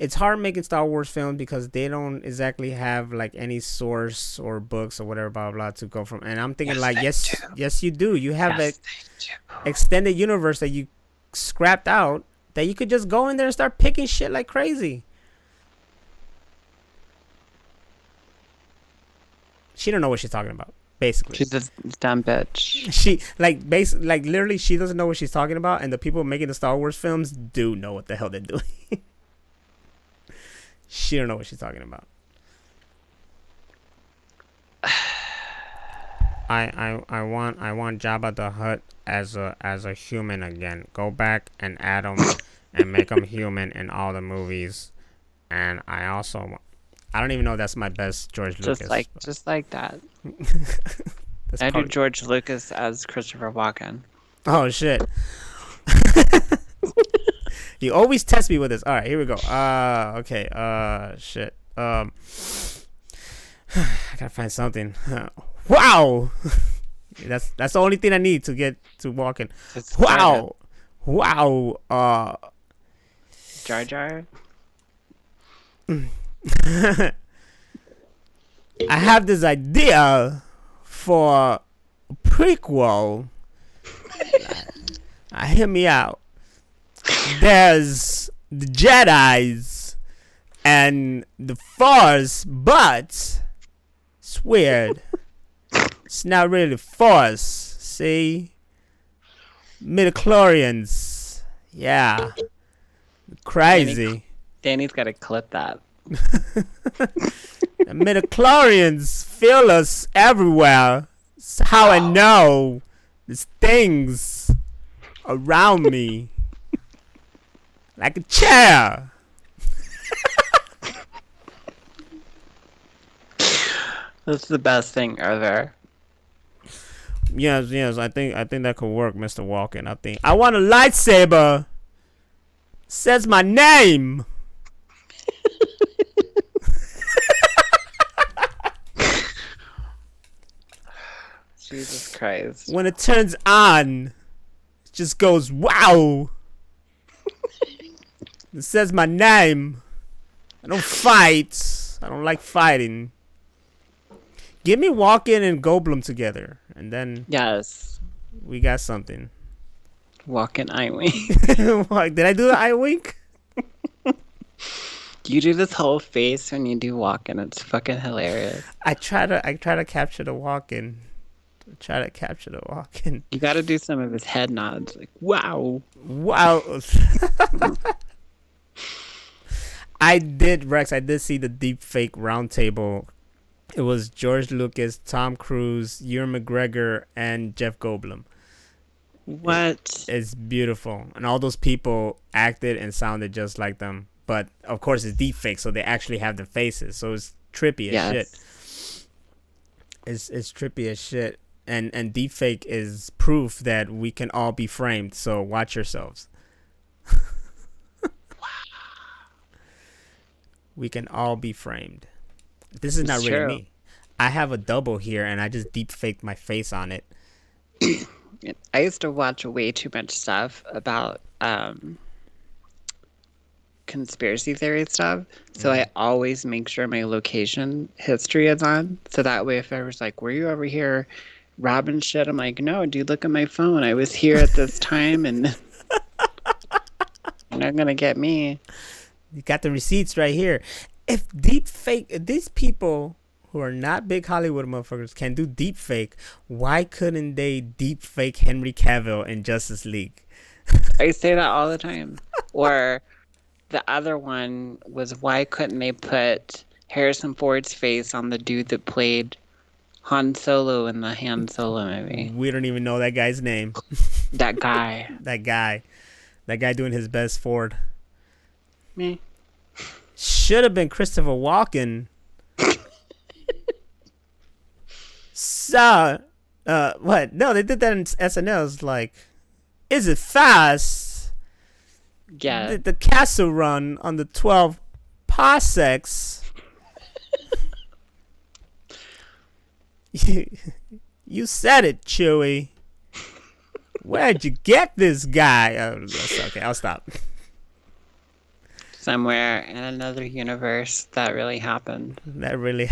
it's hard making Star Wars films because they don't exactly have like any source or books or whatever, blah blah, to go from. And I'm thinking Yes, like, they do. yes, you do. You have Yes, a they do. extended universe that you scrapped out that you could just go in there and start picking shit like crazy. She don't know what she's talking about. Basically, She's a dumb bitch. she like literally she doesn't know what she's talking about, and the people making the Star Wars films do know what the hell they're doing. She don't know what she's talking about. I want Jabba the Hutt as a human again. Go back and add him and make him human in all the movies. And I don't even know if that's my best George Lucas. Just like that. That's I do probably- George Lucas as Christopher Walken. Oh shit. You always test me with this. All right, here we go. Okay. Shit. I gotta find something. Wow. That's the only thing I need to get to walking. Wow. Wow. Jar Jar. I have this idea for a prequel. Hear me out. There's the Jedis and the Force, but it's weird. It's not really the Force. See? Midichlorians. Yeah. Crazy. Danny's got to clip that. The midichlorians feel us everywhere. It's how I know there's things around me. Like a chair. That's the best thing ever. Yes, I think that could work, Mr. Walken. I want a lightsaber. Says my name. Jesus Christ. When it turns on, it just goes wow. It says my name. I don't fight. I don't like fighting. Give me Walken and Goldblum together, and then Yes. we got something. Walken eye wink. Did I do the eye wink? You do this whole face when you do Walken. It's fucking hilarious. I try to capture the Walken. You got to do some of his head nods, like wow. Wow. I did see the deep fake roundtable. It was George Lucas, Tom Cruise, Ewan McGregor, and Jeff Goldblum. What? It's beautiful, and all those people acted and sounded just like them. But of course, it's deep fake, so they actually have the faces. So it's trippy as shit. It's trippy as shit, and deep fake is proof that we can all be framed. So watch yourselves. We can all be framed. This is not really true. me. I have a double here, and I just deep faked my face on it. I used to watch way too much stuff about conspiracy theory stuff, so I always make sure my location history is on, so that way if I was like, were you over here robbing shit, I'm like, no dude, look at my phone, I was here at this time, and you're not gonna get me. You got the receipts right here. If deep fake, if these people who are not big Hollywood motherfuckers can do deep fake, why couldn't they deep fake Henry Cavill in Justice League? I say that all the time. Or the other one was, why couldn't they put Harrison Ford's face on the dude that played Han Solo in the Han Solo movie? We don't even know that guy's name. That guy. That guy doing his best Ford. Me. Should have been Christopher Walken. So, what? No, they did that in SNL. It's like, is it fast? Yeah. The castle run on the 12 parsecs. You said it, Chewie. Where'd you get this guy? Oh, okay, I'll stop. somewhere in another universe that really happened. That really.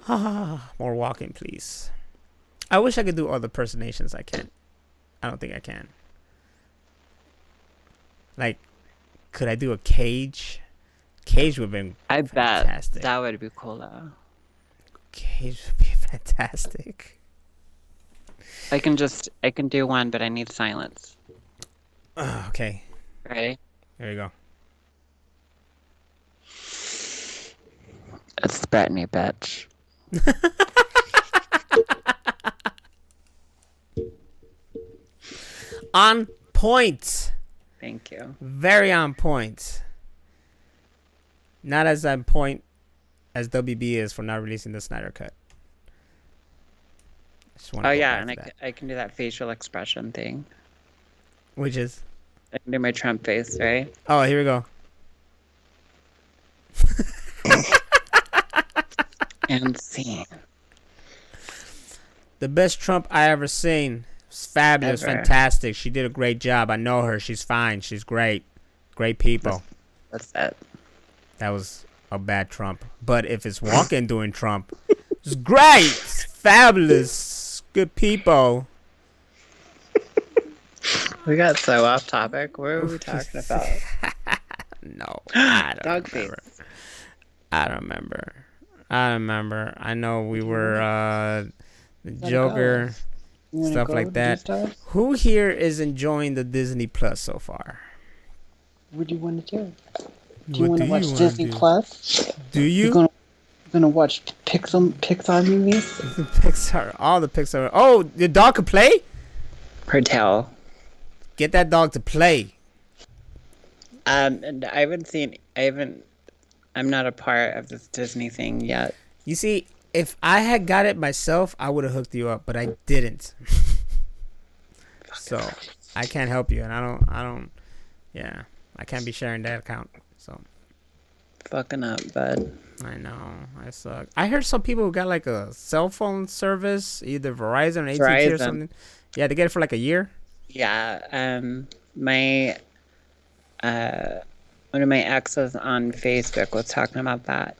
More walking, please. I wish I could do other personations. I can't. I don't think I can. Like, could I do a Cage? Cage would have been I fantastic. bet that would be cool though. Cage would be fantastic. I can do one, but I need silence. Okay. Ready? There you go. It's Brittany, bitch. On point. Thank you. Very on point. Not as on point as WB is for not releasing the Snyder cut. Oh yeah, and I can do that facial expression thing. Which is? I can do my Trump face, right? Oh, here we go. And scene. The best Trump I ever seen. It's fabulous, fantastic. She did a great job. I know her. She's fine. She's great. Great people. That's it. That was a bad Trump. But if it's Walken doing Trump, it's great. It's fabulous. Good people. We got so off topic. What are we talking about? No, I don't Dog remember. face. I don't remember. I know we were the Joker, stuff like that. Who here is enjoying the Disney Plus so far? What do you want to do? Do you want to watch Disney Plus? Do you? You're gonna watch Pixar movies? Pixar, all the Pixar. Oh, your dog can play? Her tail. Get that dog to play. And I'm not a part of this Disney thing yet. You see, if I had got it myself, I would have hooked you up, but I didn't. So I can't help you, and I don't. Yeah, I can't be sharing that account. So fucking up, bud. I know, I suck. I heard some people who got like a cell phone service, either Verizon or AT&T or something. Yeah, they get it for like a year. Yeah, my one of my exes on Facebook was talking about that.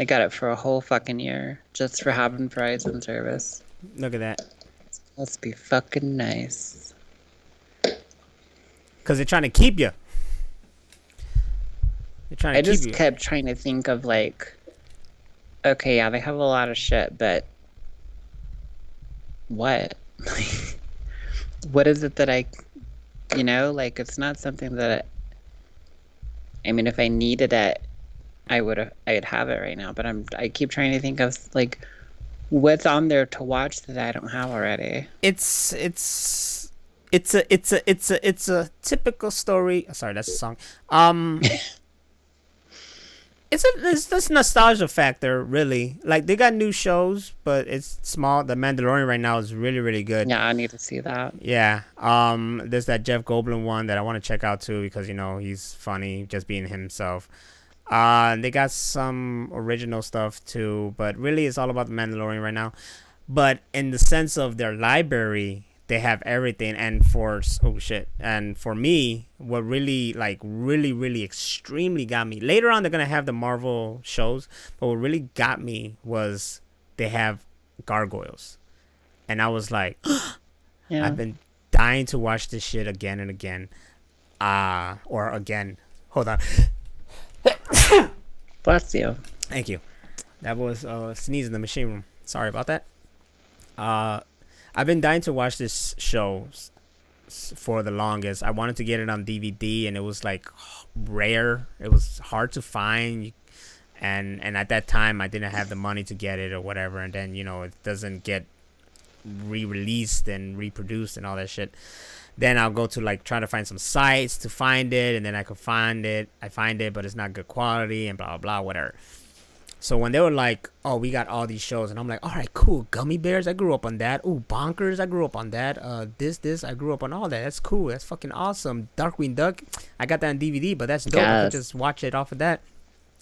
I got it for a whole fucking year just for having Verizon service. Look at that. Must be fucking nice. Cause they're trying to keep you. I just kept trying to think of like, okay, yeah, they have a lot of shit, but what? What is it that like it's not something that I mean, if I needed it, I'd have it right now, but I keep trying to think of like what's on there to watch that I don't have already. It's a typical story. Sorry, that's a song. It's this nostalgia factor, really. Like, they got new shows, but it's small. The Mandalorian right now is really, really good. Yeah, I need to see that. Yeah. There's that Jeff Goldblum one that I want to check out too, because he's funny, just being himself. They got some original stuff too, but really it's all about the Mandalorian right now. But in the sense of their library, they have everything. And for me, what really really extremely got me, later on they're gonna have the Marvel shows, but what really got me was they have gargoyles, and I was like, yeah. I've been dying to watch this shit again and again. Hold on. Bless you. Thank you. That was sneeze in the machine room. Sorry about that. I've been dying to watch this show for the longest. I wanted to get it on DVD, and it was like rare. It was hard to find, and at that time I didn't have the money to get it or whatever. And then it doesn't get re-released and reproduced and all that shit. Then I'll go to like try to find some sites to find it, and then I could find it. I find it, but it's not good quality and blah blah blah, whatever. So when they were like, "Oh, we got all these shows," and I'm like, "All right, cool. Gummy Bears, I grew up on that. Ooh, Bonkers, I grew up on that. This, I grew up on all that. That's cool. That's fucking awesome. Darkwing Duck, I got that on DVD, but that's dope. Yes. I could just watch it off of that."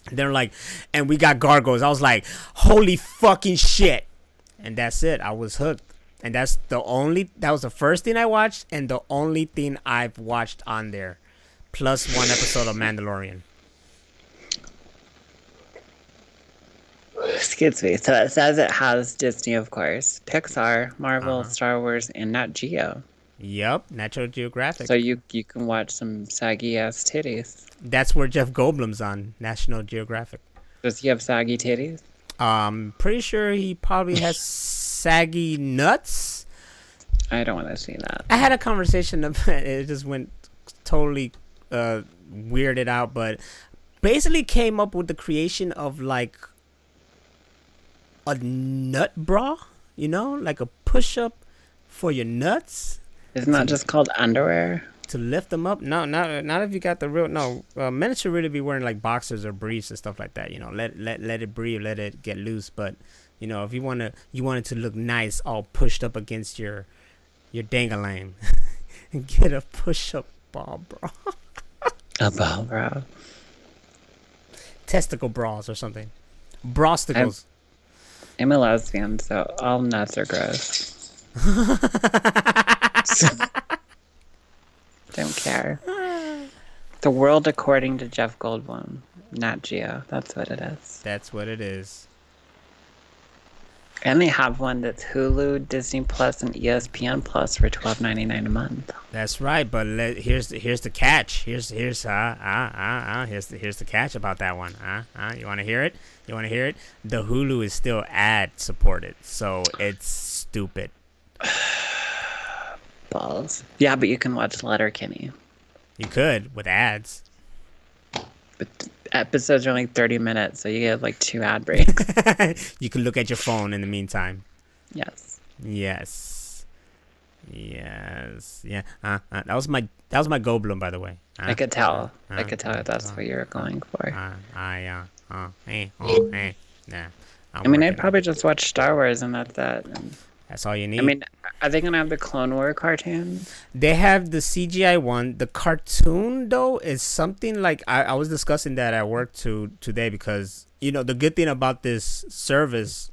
And they're like, "And we got Gargoyles." I was like, "Holy fucking shit!" And that's it. I was hooked. And that was the first thing I watched and the only thing I've watched on there, plus one episode of Mandalorian. Excuse me. So it says it has Disney, of course, Pixar, Marvel, Uh-huh. Star Wars, and Nat Geo. Yep, Natural Geographic. So you can watch some saggy ass titties. That's where Jeff Goldblum's on National Geographic. Does he have saggy titties? Pretty sure he probably has saggy nuts. I don't want to see that. I had a conversation of it, just went totally weirded out, but basically came up with the creation of like a nut bra, like a push-up for your nuts. Isn't that just called underwear? To lift them up? No, not if you got the real. No, men should really be wearing like boxers or briefs and stuff like that. Let it breathe, let it get loose. But if you want it to look nice, all pushed up against your dangalang, get a push-up ball bra. A ball bra. Testicle bras or something. Brosticles. I'm a lesbian, so all nuts are gross. Don't care. The world according to Jeff Goldblum. Nat Geo. That's what it is. That's what it is. And they have one that's Hulu, Disney Plus, and ESPN Plus for $12.99 a month. That's right, but here's the catch. Here's the catch about that one. You want to hear it? The Hulu is still ad supported, so it's stupid. Balls. Yeah, but you can watch Letterkenny. You could with ads. But episodes are only 30 minutes, so you get like 2 ad breaks. You can look at your phone in the meantime. Yes. Yeah. That was my Goldblum, by the way. I could tell. That's what you're going for. Yeah. I mean, I'd probably just watch Star Wars and that's it. And that's all you need. I mean, are they going to have the Clone War cartoons? They have the CGI one. The cartoon, though, is something like... I was discussing that at work today because, the good thing about this service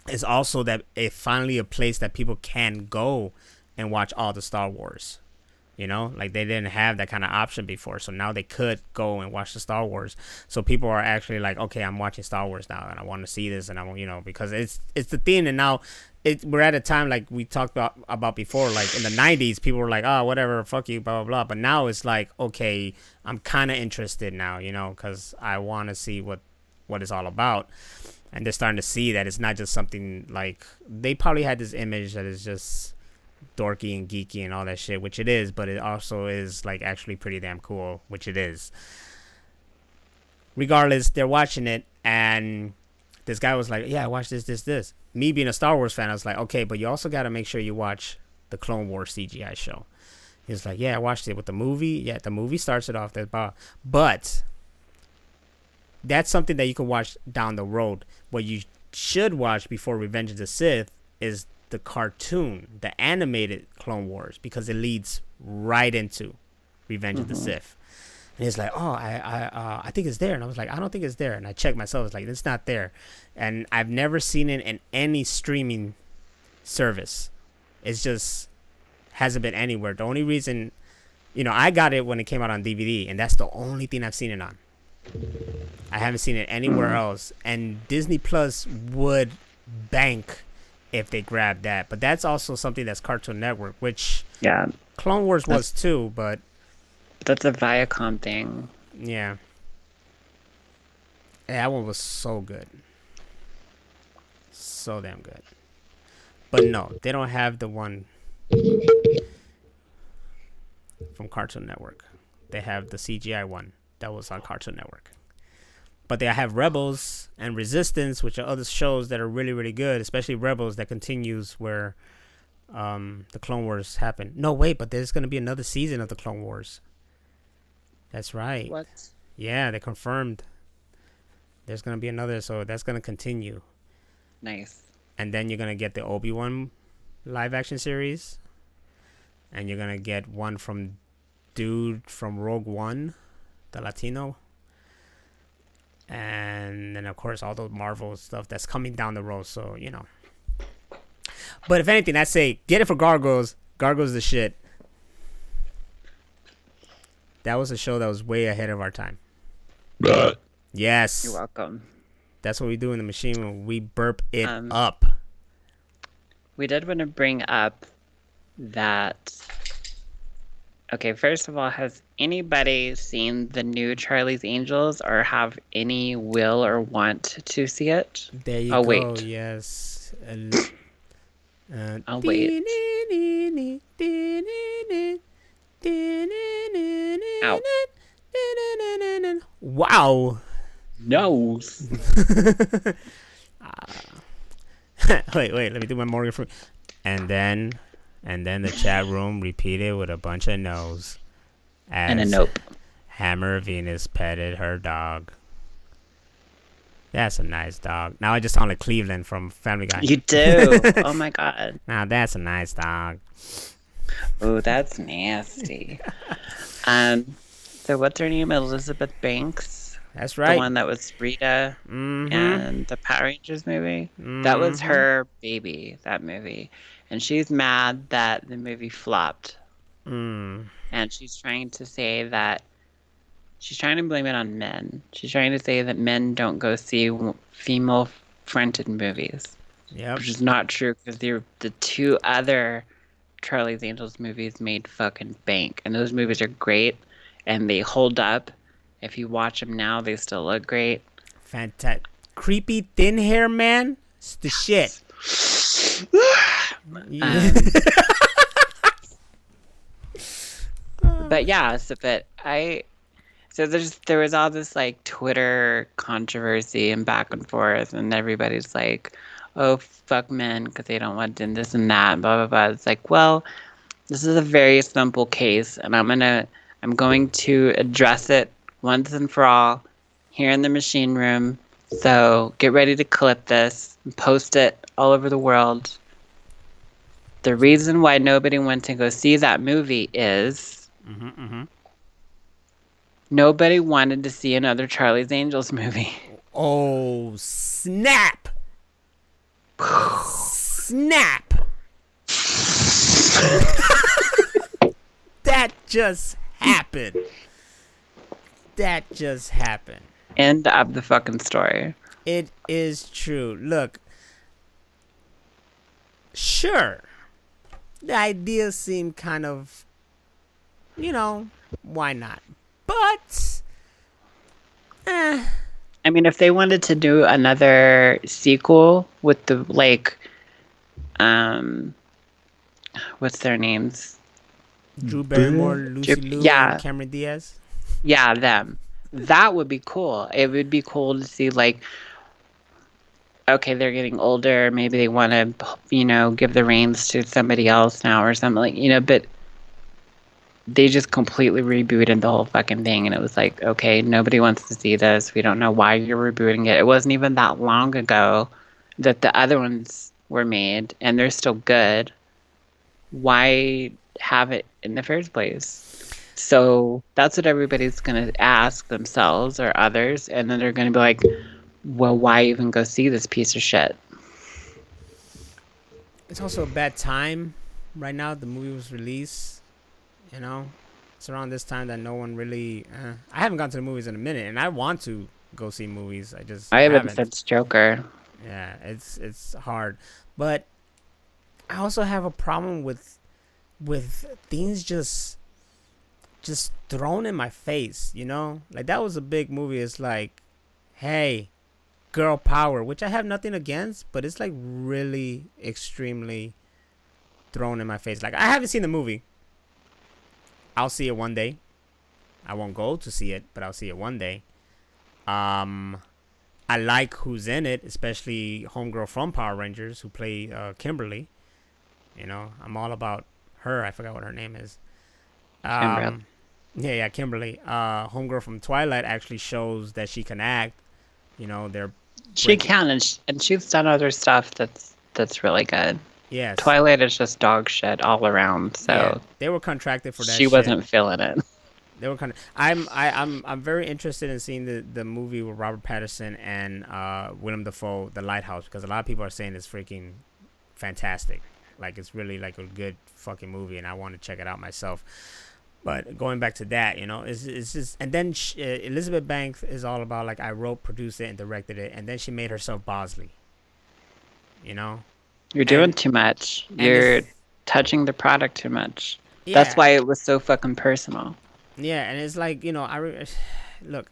is also that it's finally a place that people can go and watch all the Star Wars. Like they didn't have that kind of option before. So now they could go and watch the Star Wars. So people are actually like, okay, I'm watching Star Wars now and I want to see this. And I want, because it's the thing. And now we're at a time like we talked about before, like in the 90s, people were like, oh, whatever, fuck you, blah, blah, blah. But now it's like, okay, I'm kind of interested now, because I want to see what it's all about. And they're starting to see that it's not just something like they probably had this image that is just dorky and geeky and all that shit, which it is, but it also is like actually pretty damn cool, which it is. Regardless, they're watching it and this guy was like, yeah, watch this. Me being a Star Wars fan, I was like, okay, but you also got to make sure you watch the Clone Wars CGI show. He was like, yeah, I watched it with the movie. Yeah, the movie starts it off that bar, but that's something that you can watch down the road. What you should watch before Revenge of the Sith is the cartoon, the animated Clone Wars, because it leads right into Revenge of the Sith. And he's like, oh, I think it's there. And I was like, I don't think it's there. And I checked myself. It's like, it's not there. And I've never seen it in any streaming service. It's just hasn't been anywhere. The only reason, I got it when it came out on DVD, and that's the only thing I've seen it on. I haven't seen it anywhere else. And Disney Plus would bank if they grab that, but that's also something that's Cartoon Network, which Clone Wars was too, but that's a Viacom thing. Yeah, that one was so good, so damn good. But no, they don't have the one from Cartoon Network. They have the CGI one that was on Cartoon Network. But they have Rebels and Resistance, which are other shows that are really, really good, especially Rebels that continues where the Clone Wars happened. No, wait, but there's going to be another season of the Clone Wars. That's right. What? Yeah, they confirmed there's going to be another, so that's going to continue. Nice. And then you're going to get the Obi-Wan live action series. And you're going to get one from dude from Rogue One, the Latino. And then, of course, all those Marvel stuff that's coming down the road. So, But if anything, I say get it for Gargoyles. Gargoyles the shit. That was a show that was way ahead of our time. Yes. You're welcome. That's what we do in the machine when we burp it up. We did want to bring up that. Okay, first of all, has anybody seen the new Charlie's Angels or have any will or want to see it? There you I'll go. wait. Yes. I'll wait. Ow. Wow. No. Wait, let me do my Morgan Freeman. And then the chat room repeated with a bunch of no's. And a nope. Hammer Venus petted her dog. That's a nice dog. Now I just sound like Cleveland from Family Guy. You do. Oh my god. Now that's a nice dog. Oh, that's nasty. So what's her name? Elizabeth Banks. That's right. The one that was Rita and the Power Rangers movie. That was her baby, that movie. And she's mad that the movie flopped. And she's trying to say that she's trying to blame it on men. She's trying to say that men don't go see female-fronted movies. Yep. Which is not true because the two other Charlie's Angels movies made fucking bank. And those movies are great and they hold up. If you watch them now, they still look great. Fantastic. Creepy thin hair man? It's the shit. But yeah, so there was all this like Twitter controversy and back and forth, and everybody's like, "Oh, fuck men because they don't want this and that," and blah blah blah. It's like, well, this is a very simple case, and I'm going to address it once and for all here in the machine room. So get ready to clip this and post it all over the world. The reason why nobody went to go see that movie is nobody wanted to see another Charlie's Angels movie. Oh, snap. Snap. That just happened. End of the fucking story. It is true. Look, sure, the idea seemed kind of, why not? But, I mean, if they wanted to do another sequel with the, like, what's their names? Drew Barrymore, Lucy Liu, and Cameron Diaz. Yeah, them. That would be cool. It would be cool to see, like, okay, they're getting older. Maybe they want to, give the reins to somebody else now or something, like, but they just completely rebooted the whole fucking thing. And it was like, okay, nobody wants to see this. We don't know why you're rebooting it. It wasn't even that long ago that the other ones were made, and they're still good. Why have it in the first place? So that's what everybody's going to ask themselves or others. And then they're going to be like, well, why even go see this piece of shit? It's also a bad time right now. The movie was released. It's around this time that no one really... I haven't gone to the movies in a minute, and I want to go see movies. I haven't since Joker. Yeah, it's hard. But I also have a problem with things just thrown in my face, Like, that was a big movie. It's like, hey, girl power, which I have nothing against, but it's like really extremely thrown in my face. Like, I haven't seen the movie. I'll see it one day. I won't go to see it, but I'll see it one day. I like who's in it, especially homegirl from Power Rangers who play Kimberly. I'm all about her. I forgot what her name is. Yeah, Kimberly. Homegirl from Twilight actually shows that she can act. She can, and she's done other stuff that's really good. Yes. Twilight is just dog shit all around. So yeah, they were contracted for that. She wasn't feeling it. They were I'm very interested in seeing the movie with Robert Pattinson and Willem Dafoe, The Lighthouse, because a lot of people are saying it's freaking fantastic. Like it's really like a good fucking movie, and I want to check it out myself. But going back to that, it's just, and then Elizabeth Banks is all about like I wrote, produced it, and directed it, and then she made herself Bosley. You know, You're doing and too much. and You're it's touching the product too much. That's yeah, why it was so fucking personal. yeah, and it's like look,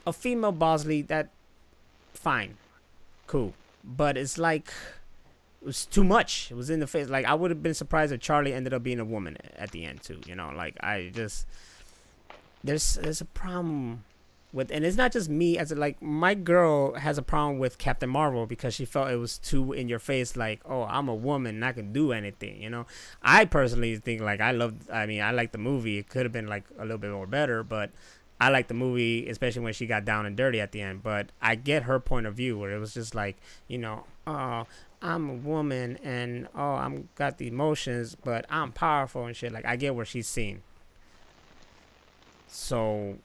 a female Bosley, that fine, cool, but it's like it was too much. It was in the face. Like I would have been surprised if Charlie ended up being a woman at the end too. Like I just there's a problem with, and it's not just me. As like my girl has a problem with Captain Marvel because she felt it was too in your face. Like, oh, I'm a woman and I can do anything. I personally think like I like the movie. It could have been like a little bit more better, but I like the movie, especially when she got down and dirty at the end. But I get her point of view where it was just like, oh, I'm a woman and oh, I'm got the emotions, but I'm powerful and shit. Like I get where she's seen. So,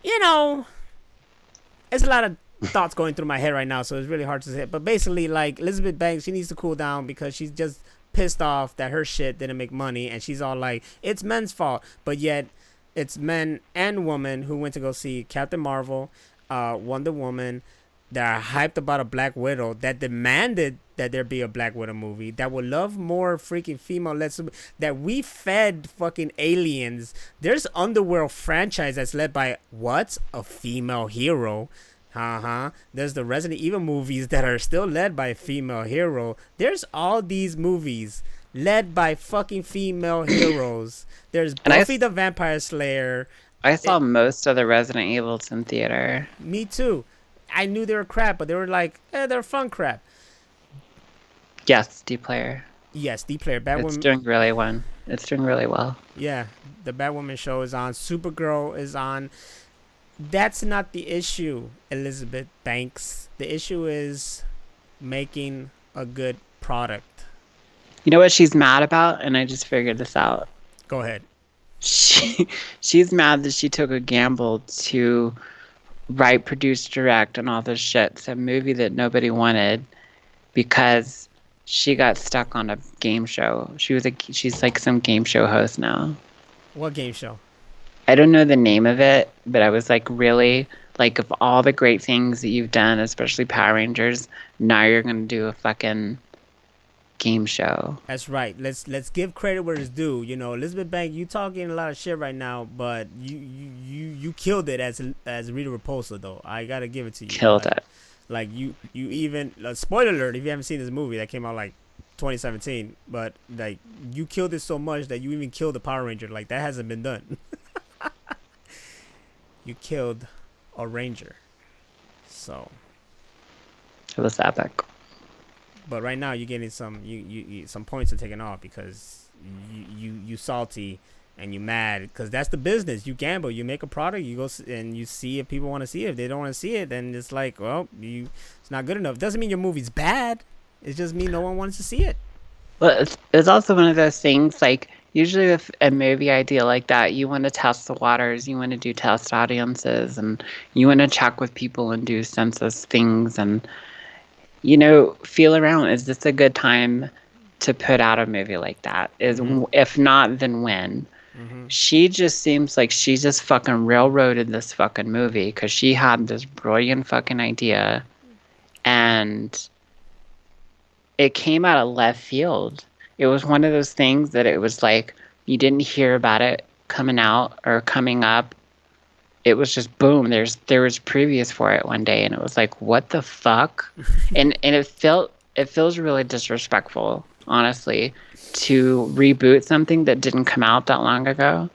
it's a lot of thoughts going through my head right now, so it's really hard to say. But basically, like Elizabeth Banks, she needs to cool down because she's just pissed off that her shit didn't make money, and she's all like, it's men's fault, but yet it's men and women who went to go see Captain Marvel, Wonder Woman, that are hyped about a Black Widow, that demanded that there be a Black Widow movie, that would love more freaking female-led, that we fed fucking aliens. There's Underworld franchise that's led by what? A female hero. There's the Resident Evil movies that are still led by a female hero. There's all these movies led by fucking female heroes. There's Buffy the Vampire Slayer. I saw most of the Resident Evils in theater. Me too. I knew they were crap, but they were like, they're fun crap. Yes, D-Player. Yes, D-Player. It's doing really well. It's doing really well. Yeah, the Batwoman show is on. Supergirl is on. That's not the issue, Elizabeth Banks. The issue is making a good product. You know what she's mad about? And I just figured this out. Go ahead. She's mad that she took a gamble to write, produce, direct, and all this shit. It's a movie that nobody wanted because she got stuck on a game show. She's like some game show host now. What game show? I don't know the name of it, but I was like, really? Like, of all the great things that you've done, especially Power Rangers, now you're gonna do a fucking game show. That's right. Let's give credit where it's due. Elizabeth Banks, you talking a lot of shit right now, but you killed it as Rita Repulsa though. I gotta give it to you. Killed it. Like you even spoiler alert if you haven't seen this movie that came out like 2017, but like you killed it so much that you even killed the Power Ranger. Like that hasn't been done. You killed a Ranger. So it was epic. But right now you're getting some some points are taken off because you salty and you mad because that's the business. You gamble, you make a product, you go and you see if people want to see it. If they don't want to see it, then it's like, well, it's not good enough. Doesn't mean your movie's bad. It just means no one wants to see it. Well, it's also one of those things, like, usually with a movie idea like that, you want to test the waters, you want to do test audiences, and you want to check with people and do census things and, feel around. Is this a good time to put out a movie like that? If not, then when? Mm-hmm. She just seems like she just fucking railroaded this fucking movie because she had this brilliant fucking idea and it came out of left field. It was one of those things that it was like you didn't hear about it coming out or coming up. It was just boom. There was previews for it one day, and it was like, what the fuck? and it feels really disrespectful, honestly, to reboot something that didn't come out that long ago.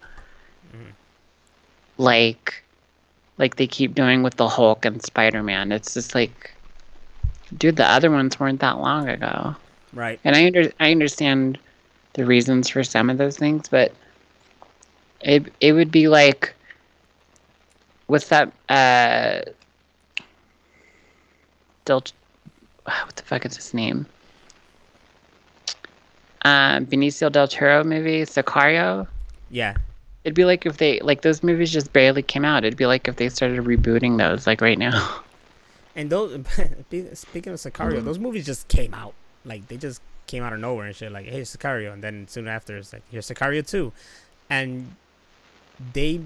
Mm. Like they keep doing with the Hulk and Spider-Man. It's just like, dude, the other ones weren't that long ago. Right. And I understand the reasons for some of those things, but it would be like, what's that? What the fuck is his name? Benicio del Toro movie, Sicario. Yeah. It'd be like if those movies just barely came out. It'd be like if they started rebooting those like right now. And those speaking of Sicario, those movies just came out. Like they just came out of nowhere and shit. Like, hey, Sicario, and then soon after it's like, here's Sicario 2, and they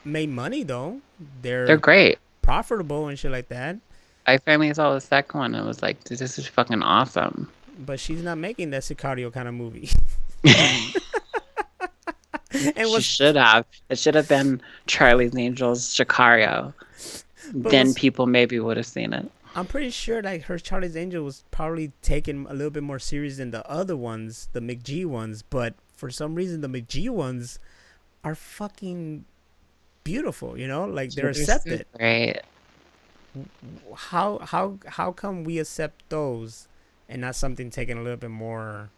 made money though. They're They're great. profitable and shit like that. I finally saw the second one and was like, dude, this is fucking awesome. But she's not making that Sicario kind of movie. And She was should have. It should have been Charlie's Angels, Sicario. but Then was people maybe would have seen it. I'm pretty sure like her Charlie's Angel was probably taken a little bit more serious than the other ones, the McG ones. But for some reason, the McG ones are fucking beautiful. You know, like they're accepted. Right. How come we accept those and not something taken a little bit more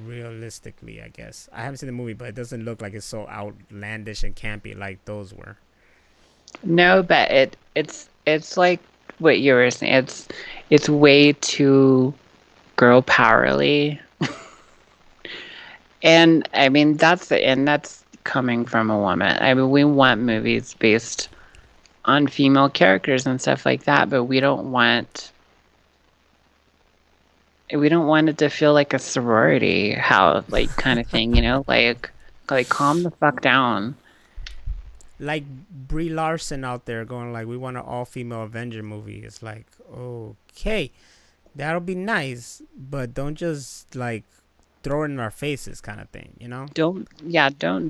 realistically? I guess I haven't seen the movie, but it doesn't look like it's so outlandish and campy like those were. No, but it's like what you were saying. It's way too girl powerly. And I mean that's coming from a woman. I mean we want movies based on female characters and stuff like that, but we don't want it to feel like a sorority house like kind of thing, like calm the fuck down. Like Brie Larson out there going like, we want an all-female Avenger movie. It's like, okay, that'll be nice, but don't just like throw it in our faces kind of thing, you know? Don't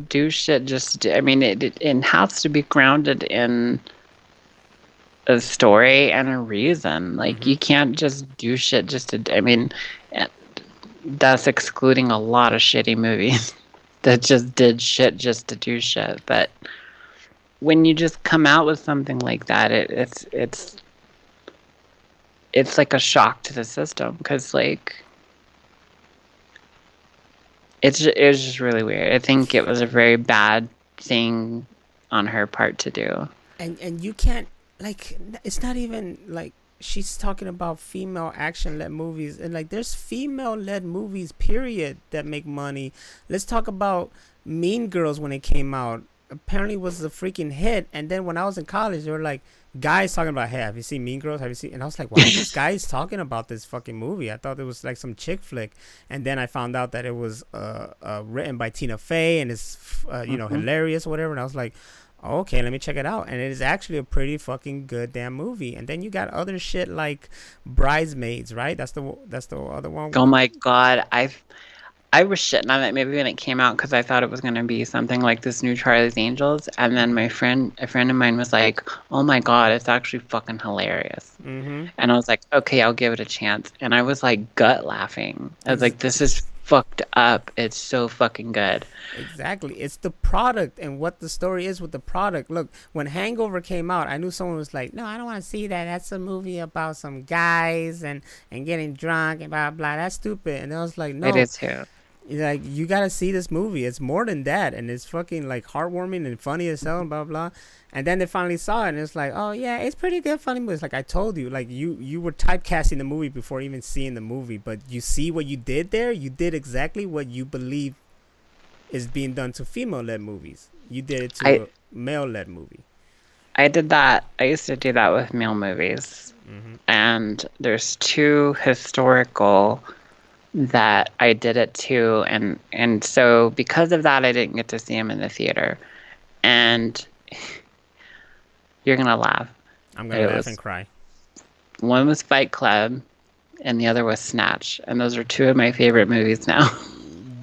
do shit I mean it has to be grounded in a story and a reason. Like you can't just do shit just to. I mean, that's excluding a lot of shitty movies that just did shit just to do shit. But when you just come out with something like that, it's like a shock to the system because like it was just really weird. I think it was a very bad thing on her part to do. And you can't, like, it's not even like she's talking about female action-led movies, and like there's female-led movies period that make money. Let's talk about Mean Girls. When it came out, apparently was a freaking hit, and then when I was in college there were like guys talking about, hey, have you seen Mean Girls, have you seen, and I was like, why are these guys talking about this fucking movie? I thought it was like some chick flick, and then I found out that it was written by Tina Fey, and it's hilarious or whatever, and I was like, okay, let me check it out. And it is actually a pretty fucking good damn movie. And then you got other shit like Bridesmaids, right? That's the other one. Oh my god, I was shitting on it maybe when it came out because I thought it was gonna be something like this new Charlie's Angels, and then a friend of mine was like, "Oh my god, it's actually fucking hilarious," and I was like, "Okay, I'll give it a chance," and I was like gut laughing. I was like, "This is fucked up. It's so fucking good." Exactly. It's the product and what the story is with the product. Look, when Hangover came out, I knew someone was like, no, I don't want to see that. That's a movie about some guys and getting drunk and blah, blah. That's stupid. And I was like, no. It is too. Like, you got to see this movie. It's more than that. And it's fucking, like, heartwarming and funny as hell and blah, blah. And then they finally saw it, and it's like, oh, yeah, it's pretty good, funny movie. It's like I told you, like, you were typecasting the movie before even seeing the movie. But you see what you did there? You did exactly what you believe is being done to female-led movies. You did it to a male-led movie. I did that. I used to do that with male movies. And there's two historical that I did it to, and so because of that I didn't get to see them in the theater. And you're gonna laugh. I'm gonna laugh and cry. One was Fight Club and the other was Snatch, and those are two of my favorite movies now.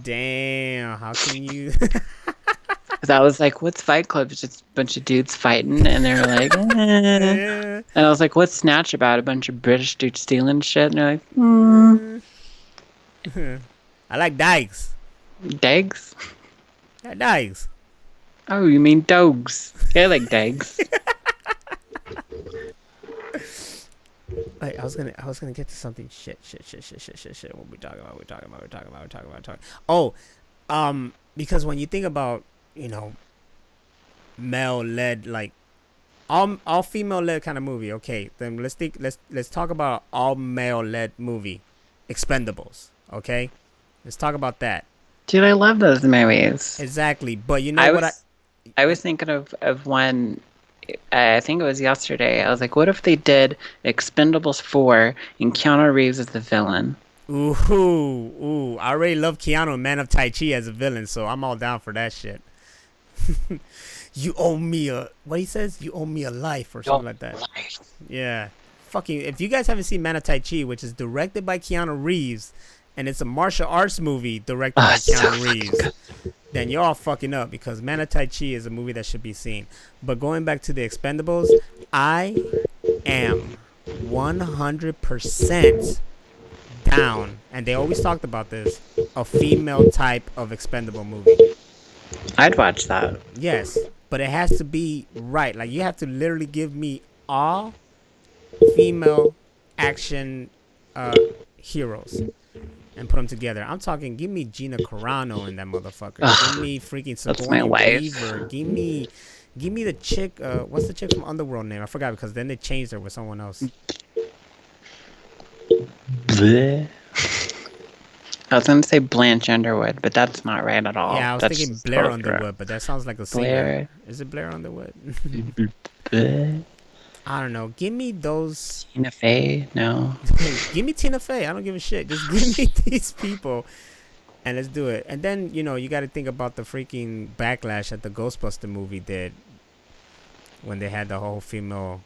Damn, how can you? Because I was like, what's Fight Club? It's just a bunch of dudes fighting, and they were like, eh. And I was like, what's Snatch about? A bunch of British dudes stealing shit, and they're like, I like Dags. Dags? Yeah, Dags. Oh, you mean dogs? Yeah, I like Dags. Like, I was gonna get to something. Shit. What we talking about? Oh, because when you think about, male-led, like all female-led kind of movie, okay, then let's talk about all male-led movie, Expendables, okay? Let's talk about that. Dude, I love those movies. Exactly, but you know I was thinking of one. I think it was yesterday. I was like, what if they did Expendables 4 and Keanu Reeves as the villain? Ooh. I already love Keanu and Man of Tai Chi as a villain, so I'm all down for that shit. You owe me a, what he says? You owe me a life or something like that. Yeah. Fucking, if you guys haven't seen Man of Tai Chi, which is directed by Keanu Reeves, and it's a martial arts movie directed by Keanu Reeves, then you're all fucking up, because Man of Tai Chi is a movie that should be seen. But going back to the Expendables, I am 100% down, and they always talked about this, a female type of expendable movie. I'd watch that. Yes, but it has to be right. Like, you have to literally give me all female action heroes and put them together. I'm talking, give me Gina Carano in that motherfucker. Give me freaking Sigourney Weaver. Give me the chick. What's the chick from Underworld name? I forgot, because then they changed her with someone else. Bleh. I was going to say Blanche Underwood, but that's not right at all. Yeah, I was thinking Blair Underwood, but that sounds like a singer. Is it Blair Underwood? I don't know. Give me those. Tina Fey? No. Give me Tina Fey. I don't give a shit. Just give me these people, and let's do it. And then, you know, you got to think about the freaking backlash that the Ghostbuster movie did when they had the whole female.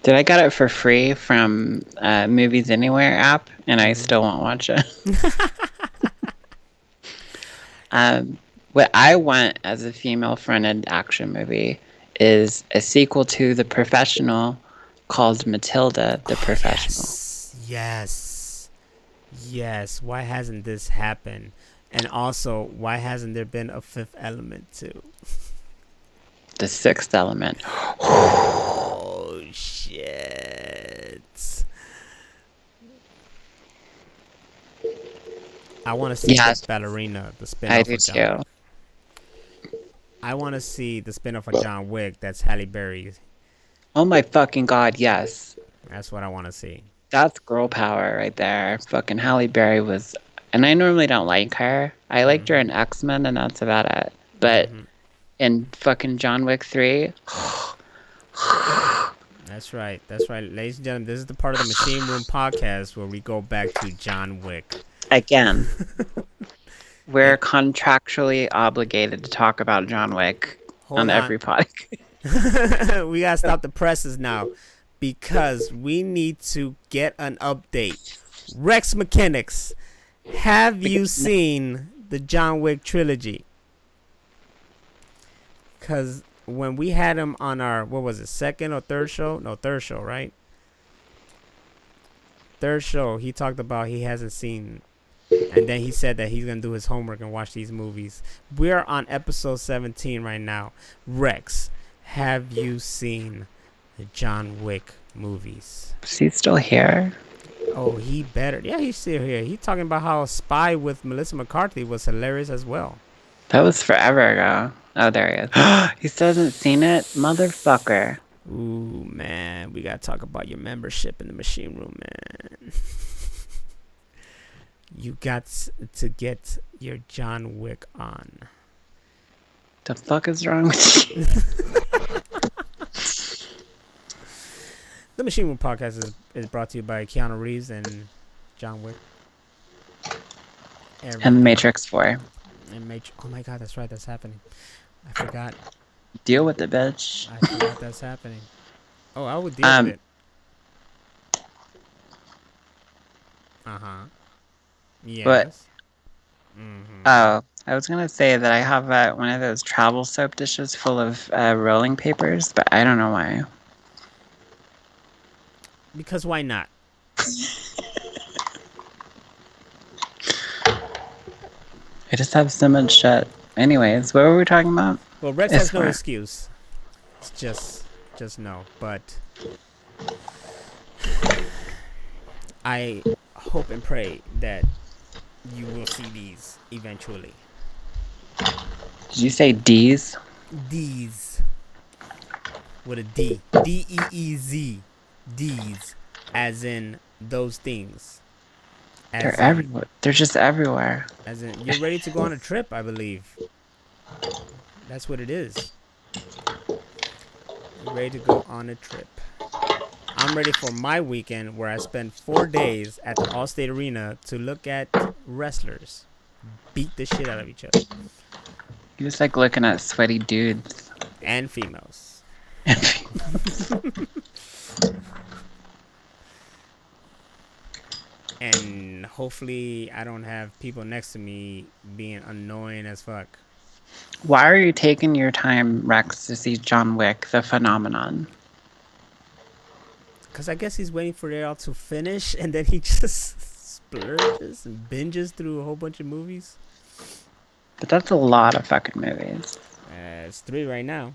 Did I get it for free from Movies Anywhere app, and I still won't watch it? What I want as a female-fronted action movie is a sequel to The Professional called Matilda, The Professional. Yes. Why hasn't this happened? And also, why hasn't there been a Fifth Element too? The Sixth Element. Oh, shit. I want to see the Ballerina, the spin-off. I do too. I want to see the spin-off of John Wick. That's Halle Berry. Oh my fucking god, yes. That's what I want to see. That's girl power right there. Fucking Halle Berry was... And I normally don't like her. I liked her in X-Men, and that's about it. But in fucking John Wick 3... That's right. Ladies and gentlemen, this is the part of the Machine Room podcast where we go back to John Wick. Again. We're contractually obligated to talk about John Wick on every podcast. We gotta stop the presses now, because we need to get an update. Rex Mechanics, have you seen the John Wick trilogy? Because when we had him on our, what was it, second or third show? No, third show, right? Third show, he talked about he hasn't seen. And then he said that he's going to do his homework and watch these movies. We're on episode 17 right now. Rex, have you seen the John Wick movies? Is he still here? Oh, he better. Yeah, he's still here. He's talking about how Spy with Melissa McCarthy was hilarious as well. That was forever ago. Oh, there he is. He still hasn't seen it? Motherfucker. Ooh, man. We got to talk about your membership in the Machine Room, man. You got to get your John Wick on. The fuck is wrong with you? The Machine Room podcast is brought to you by Keanu Reeves and John Wick. And The Matrix 4. Oh my god, that's right, that's happening. I forgot. Deal with it, bitch. I forgot that's happening. Oh, I would deal with it. Yes. But, oh, I was going to say that I have one of those travel soap dishes full of rolling papers, but I don't know why. Because why not? I just have so much shit. Anyways, what were we talking about? Well, Rex has no excuse. It's just no. But I hope and pray that you will see these eventually. Did you say D's? D's. With a D. D-E-E-Z. D's. As in those things. They're everywhere. They're just everywhere. As in, you're ready to go on a trip, I believe. That's what it is. ready to go on a trip. I'm ready for my weekend where I spend 4 days at the Allstate Arena to look at wrestlers beat the shit out of each other. You just like looking at sweaty dudes. And females. And hopefully I don't have people next to me being annoying as fuck. Why are you taking your time, Rex, to see John Wick, the phenomenon? Because I guess he's waiting for it all to finish and then he just splurges and binges through a whole bunch of movies. But that's a lot of fucking movies. It's 3 right now.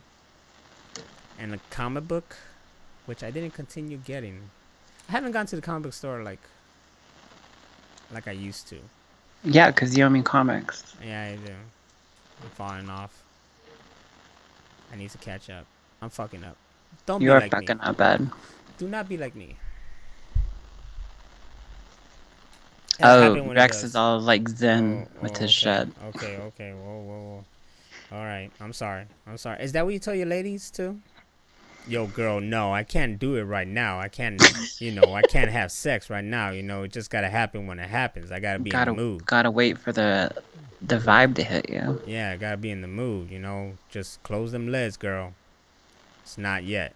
And a comic book, which I didn't continue getting. I haven't gone to the comic book store like I used to. Yeah, because you owe me comics. Yeah, I do. I'm falling off. I need to catch up. I'm fucking up. Don't You be are like fucking me. up, bad. Do not be like me. Oh, Rex is all like zen with his shit. Okay. Whoa. All right. I'm sorry. Is that what you tell your ladies too? Yo, girl, no, I can't do it right now. I can't, I can't have sex right now. It just gotta happen when it happens. I gotta be in the mood. Gotta wait for the vibe to hit you. Yeah, I gotta be in the mood. Just close them lids, girl. It's not yet.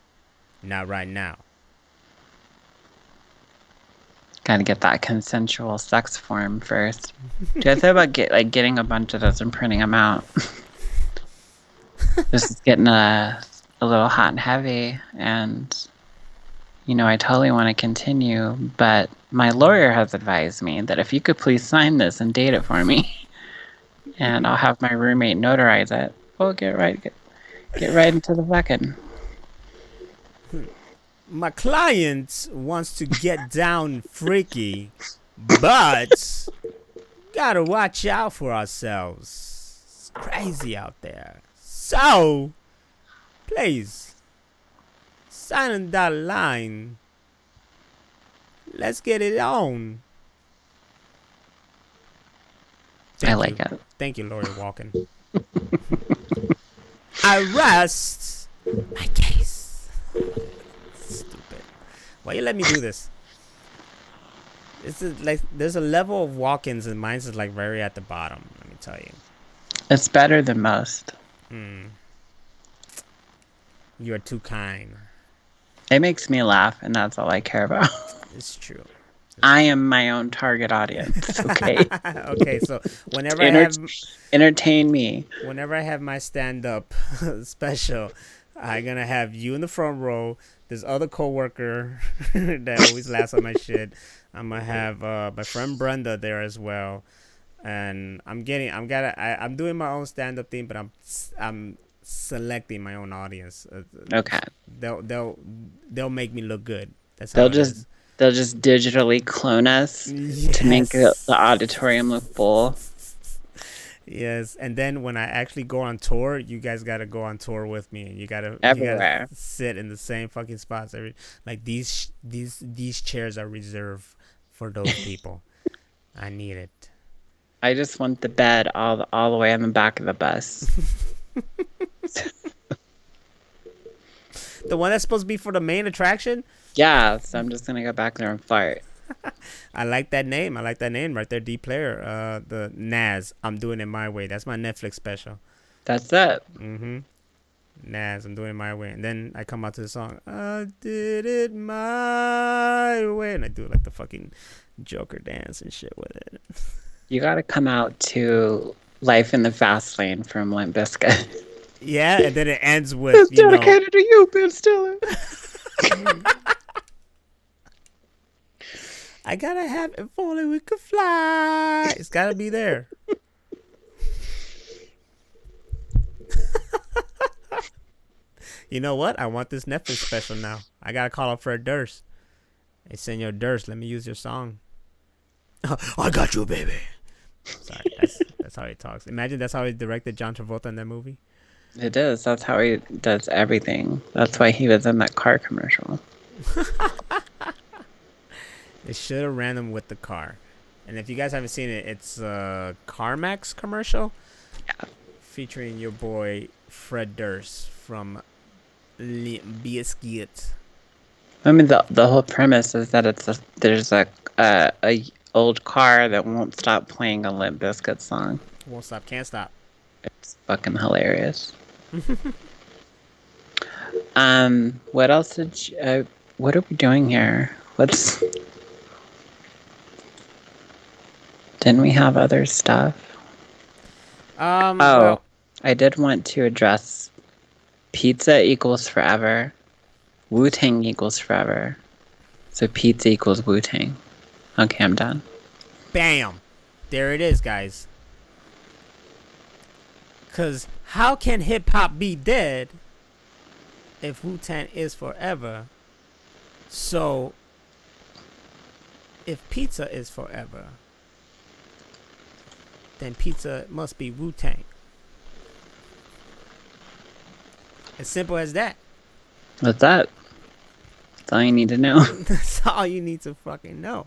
Not right now. Gotta get that consensual sex form first. Do you think about getting a bunch of those and printing them out? This is getting a little hot and heavy, and I totally want to continue, but my lawyer has advised me that if you could please sign this and date it for me, and I'll have my roommate notarize it. We'll get right into the fucking. My client wants to get down freaky, but gotta watch out for ourselves. It's crazy out there. So, please, sign on that line. Let's get it on. I like it. Thank you, Lori Walken. I rest my case. Stupid. Why you let me do this? This is like there's a level of walk-ins and mine's is like very at the bottom. Let me tell you. It's better than most. You are too kind. It makes me laugh, and that's all I care about. It's true. I am my own target audience. Okay. Okay, so whenever entertain me. Whenever I have my stand-up special, I'm gonna have you in the front row. This other coworker that always laughs at my shit. I'm gonna have my friend Brenda there as well, and I'm doing my own stand-up thing, but I'm selecting my own audience. Okay. They'll make me look good. That's how they'll just digitally clone us to make the auditorium look full. Yes, and then when I actually go on tour, you guys gotta go on tour with me, and you gotta sit in the same fucking spots. These chairs are reserved for those people. I need it. I just want the bed all the way on the back of the bus. The one that's supposed to be for the main attraction? Yeah, so I'm just gonna go back there and fart. I like that name. right there, D Player. The Naz. I'm doing it my way. That's my Netflix special. That's it. Naz, I'm doing it my way. And then I come out to the song, I did it my way. And I do like the fucking Joker dance and shit with it. You gotta come out to Life in the Fast Lane from Limp Bizkit. Yeah, and then it ends with, it's dedicated to you, Ben Stiller. I gotta have If Only We Could Fly. It's gotta be there. You know what? I want this Netflix special now. I gotta call up Fred Durst. Hey, Senor Durst, let me use your song. I got you, baby. Sorry, that's how he talks. Imagine that's how he directed John Travolta in that movie. It is. That's how he does everything. That's why he was in that car commercial. They should have ran him with the car. And if you guys haven't seen it, it's a CarMax commercial. Yeah. Featuring your boy Fred Durst from Biscuit. I mean, the whole premise is that there's a old car that won't stop playing a Limp Bizkit song. Won't stop, can't stop. It's fucking hilarious. What else did you, what are we doing here? Didn't we have other stuff? Well, I did want to address pizza equals forever. Wu-Tang equals forever. So pizza equals Wu-Tang. Okay, I'm done. bam. There it is, guys. Because how can hip-hop be dead if Wu-Tang is forever? So, if pizza is forever, then pizza must be Wu-Tang. As simple as that. What's that? That's all you need to know. That's all you need to fucking know.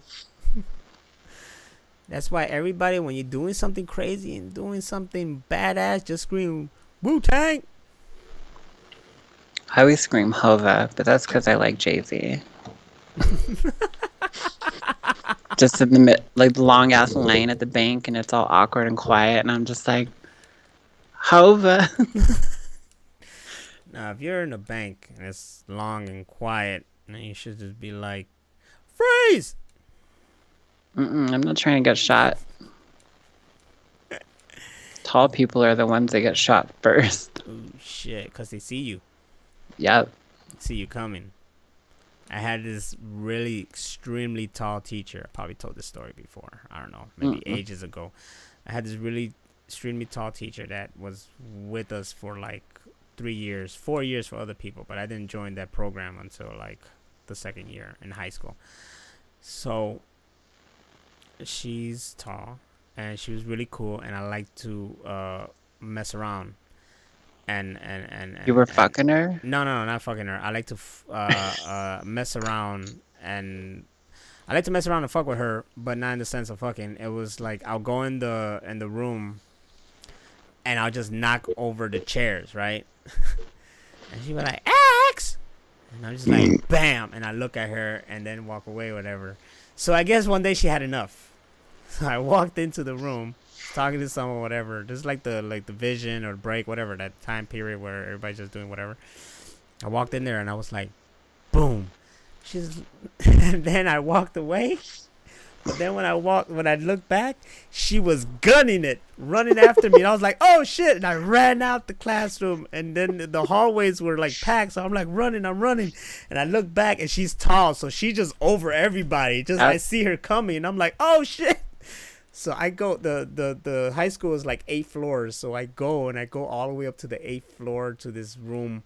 That's why everybody, when you're doing something crazy and doing something badass, just scream Wu-Tang. I always scream Hova, but that's because I like Jay-Z. Just in the like the long ass line at the bank, and it's all awkward and quiet, and I'm just like, Hova. Now, if you're in a bank and it's long and quiet, then you should just be like, freeze! I'm not trying to get shot. Tall people are the ones that get shot first. Oh, shit, because they see you. Yep. See you coming. I had this really extremely tall teacher. I probably told this story before. I don't know, maybe ages ago. I had this really extremely tall teacher that was with us for like 3 years, 4 years for other people, but I didn't join that program until like the second year in high school. So she's tall and she was really cool, and I like to mess around. And You were fucking her? No, not fucking her. I like to mess around, and I like to mess around and fuck with her, but not in the sense of fucking. It was like I'll go in the room and I'll just knock over the chairs, right? And she was like, X! And I'm just like, bam! And I look at her and then walk away, whatever. So I guess one day she had enough. So I walked into the room, talking to someone, whatever. Just like the vision or break, whatever, that time period where everybody's just doing whatever. I walked in there and I was like, boom. And then I walked away. But then when I looked back, she was gunning it, running after me. And I was like, oh shit. And I ran out the classroom, and then the hallways were like packed. So I'm like running. And I look back and she's tall. So she's just over everybody. I see her coming and I'm like, oh shit. So I go, the high school is like 8 floors. So I go all the way up to the 8th floor to this room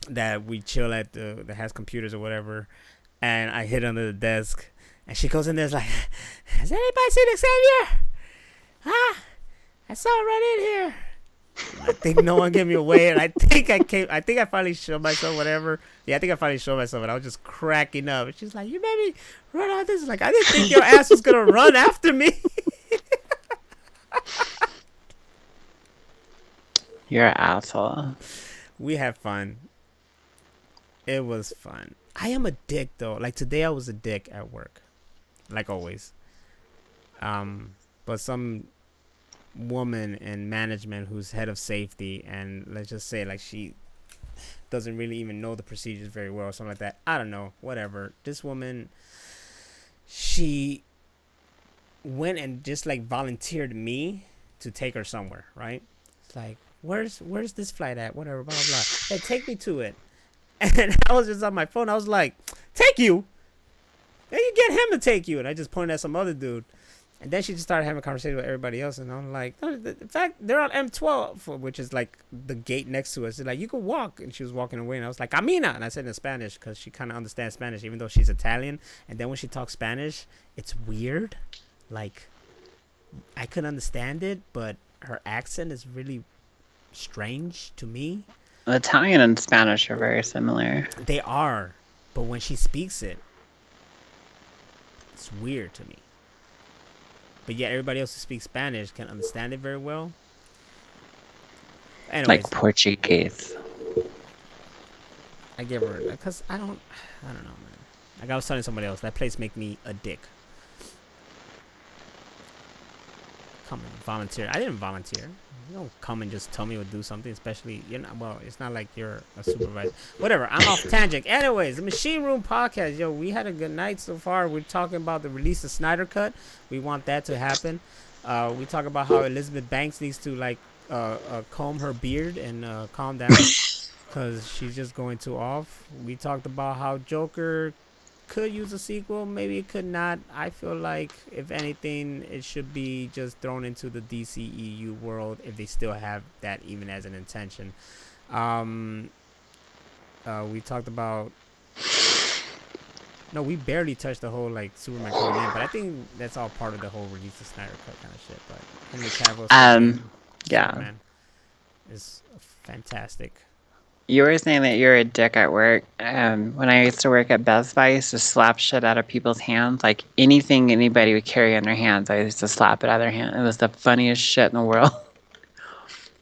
that we chill at, that has computers or whatever. And I hid under the desk. And she goes in there, like, has anybody seen Xavier? I saw him run in here. I think no one gave me away, and I think I finally showed myself, whatever. Yeah, I think I finally showed myself, and I was just cracking up. And she's like, you made me run out this. Like, I didn't think your ass was gonna run after me. You're an asshole. We had fun. It was fun. I am a dick, though. Like, today I was a dick at work. Like always. But some woman in management who's head of safety, and let's just say like she doesn't really even know the procedures very well or something like that. I don't know, whatever. This woman, she went and just like volunteered me to take her somewhere, right? It's like, where's this flight at? Whatever, blah blah blah. Hey, take me to it. And I was just on my phone. I was like, take you? Then you get him to take you. And I just pointed at some other dude. And then she just started having a conversation with everybody else. And I'm like, no, in fact, they're on M12, which is like the gate next to us. It's like, you can walk. And she was walking away. And I was like, Camina. And I said in Spanish, because she kind of understands Spanish, even though she's Italian. And then when she talks Spanish, it's weird. Like, I could understand it, but her accent is really strange to me. Italian and Spanish are very similar. They are. But when she speaks it, it's weird to me. But yet everybody else who speaks Spanish can understand it very well. Anyways, like Portuguese. I give her because I don't know, man. Like I was telling somebody else, that place make me a dick. Come and volunteer. I didn't volunteer. You don't come and just tell me to do something, especially you're not. Well, it's not like you're a supervisor. Whatever. I'm off tangent. Anyways, the Machine Room Podcast. Yo, we had a good night so far. We're talking about the release of Snyder Cut. We want that to happen. We talk about how Elizabeth Banks needs to like comb her beard and calm down because she's just going too off. We talked about how Joker could use a sequel, maybe it could not. I feel like if anything it should be just thrown into the DCEU world if they still have that even as an intention. We talked about we barely touched the whole like Superman coming in, but I think that's all part of the whole release of Snyder Cut kind of shit. But Henry Cavill's yeah. Superman is fantastic. You were saying that you're a dick at work. When I used to work at Best Buy, I used to slap shit out of people's hands. Like anything anybody would carry in their hands, I used to slap it out of their hand. It was the funniest shit in the world.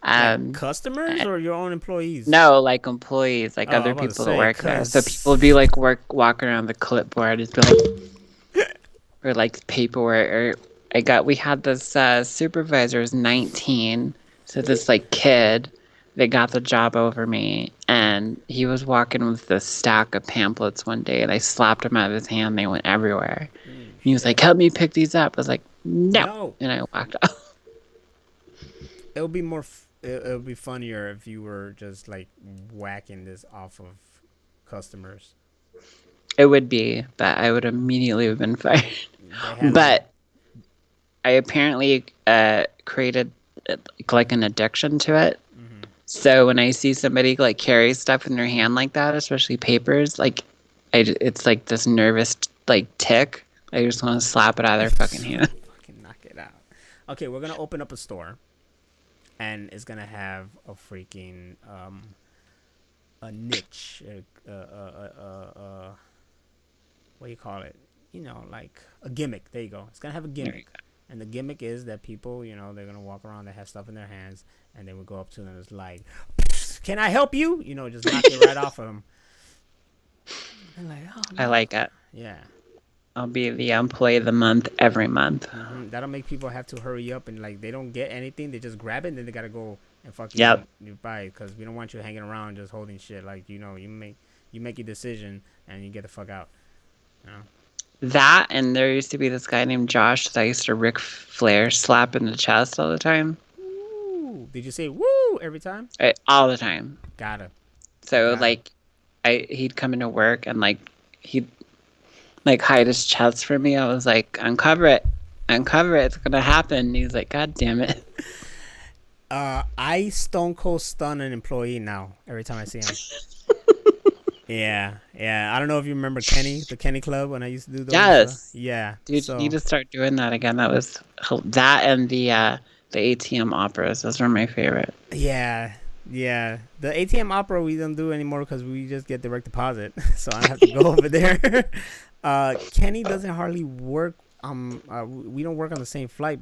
Like customers or your own employees? No, like employees, like other people that work there. So people would be like walking around the clipboard, just be like, or like paperwork. Or we had this supervisor was 19, so this like kid that got the job over me, and he was walking with this stack of pamphlets one day, and I slapped him out of his hand. They went everywhere. And he was like, "Help me pick these up." I was like, "No," and I walked off. It would be more. It would be funnier if you were just like whacking this off of customers. It would be, but I would immediately have been fired. But I apparently created like an addiction to it. So when I see somebody like carry stuff in their hand like that, especially papers, like it's like this nervous like tick. I just want to slap it out of their fucking hand. Fucking knock it out. Okay, we're gonna open up a store, and it's gonna have a freaking a niche, what do you call it? You know, like a gimmick. There you go. It's gonna have a gimmick. And the gimmick is that people, you know, they're going to walk around, they have stuff in their hands, and they would go up to them and it's like, "Can I help you?" You know, just knock it right off of them. Like, oh, I like it. Yeah. I'll be the employee of the month every month. Mm-hmm. That'll make people have to hurry up and, like, they don't get anything. They just grab it, and then they got to go and fucking you buy it because we don't want you hanging around just holding shit. Like, you know, you make your decision, and you get the fuck out. You know? That, and there used to be this guy named Josh that I used to Ric Flair slap in the chest all the time. Woo! Did you say woo every time? All the time. Gotta. Like, he'd come into work and like he'd like hide his chest from me. I was like, uncover it, it's gonna happen. And he's like, God damn it. I stone cold stun an employee now every time I see him. Yeah. I don't know if you remember the Kenny Club when I used to do those. Yes. Yeah. Dude, you need to start doing that again. That was that and the ATM operas. Those were my favorite. Yeah. The ATM opera we don't do anymore because we just get direct deposit, so I have to go over there. Kenny doesn't hardly work. We don't work on the same flight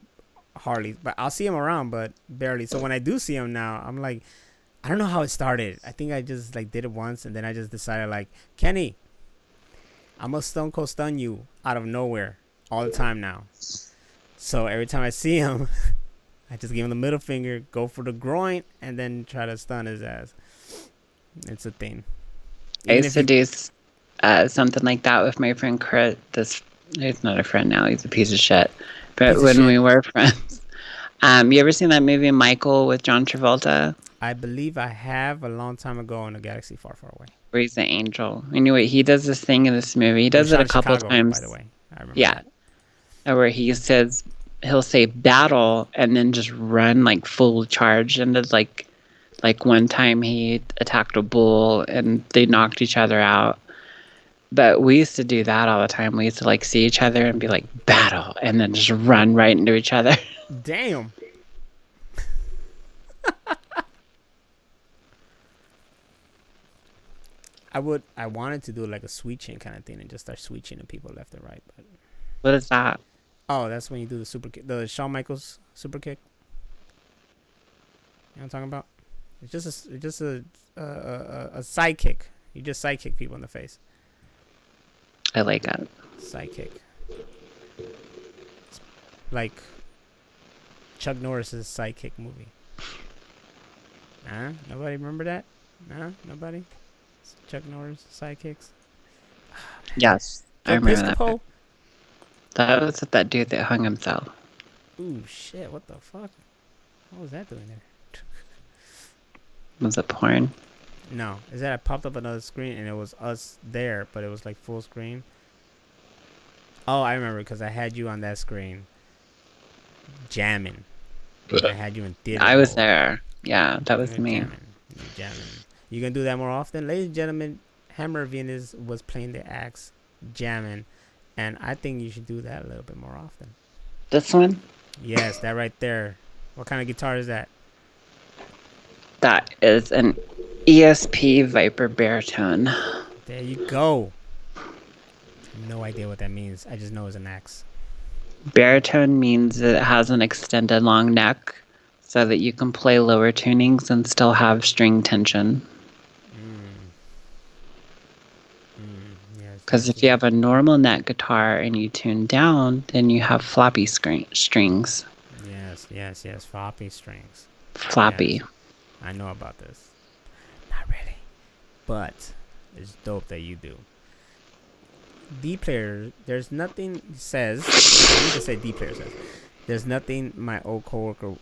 hardly, but I'll see him around, but barely. So when I do see him now, I'm like, I don't know how it started. I think I just like did it once, and then I just decided like, Kenny, I'm gonna stone cold stun you out of nowhere all the time now. So every time I see him, I just give him the middle finger, go for the groin, and then try to stun his ass. It's a thing. I used to do something like that with my friend Chris. He's not a friend now. He's a piece of shit. But when we were friends, you ever seen that movie Michael with John Travolta? I believe I have a long time ago in a galaxy far, far away. Where he's the angel. Anyway, he does this thing in this movie. He does it a couple times. By the way, I remember. Yeah, that. Where he'll say battle and then just run like full charge into like one time he attacked a bull and they knocked each other out. But we used to do that all the time. We used to like see each other and be like battle and then just run right into each other. Damn. I wanted to do like a sweet chin kind of thing and just start sweet chinning people left and right. But what is that? Oh, that's when you do the super kick, the Shawn Michaels super kick. You know what I'm talking about? It's just a side kick. You just sidekick people in the face. I like it. Sidekick. Like Chuck Norris's Sidekick movie. Huh? Nobody remember that? Huh? Nobody? Chuck Norris Sidekicks. Yes, I Phil remember that. Piscopo. That was that dude that hung himself. Ooh shit! What the fuck? What was that doing there? Was it porn? No, is that I popped up another screen and it was us there, but it was like full screen. Oh, I remember because I had you on that screen, jamming. I had you in theater. I was there. Yeah, that was me. Jamming. You gonna do that more often, ladies and gentlemen? Hammer Venus was playing the axe, jamming, and I think you should do that a little bit more often. This one? Yes, that right there. What kind of guitar is that? That is an ESP Viper baritone. There you go. No idea what that means. I just know it's an axe. Baritone means it has an extended long neck so that you can play lower tunings and still have string tension. Because if you have a normal neck guitar and you tune down, then you have floppy strings. Yes. Floppy strings. Floppy. Yes. I know about this. Not really. But it's dope that you do. D player, there's nothing says. I need to say D player says. There's nothing my old coworker.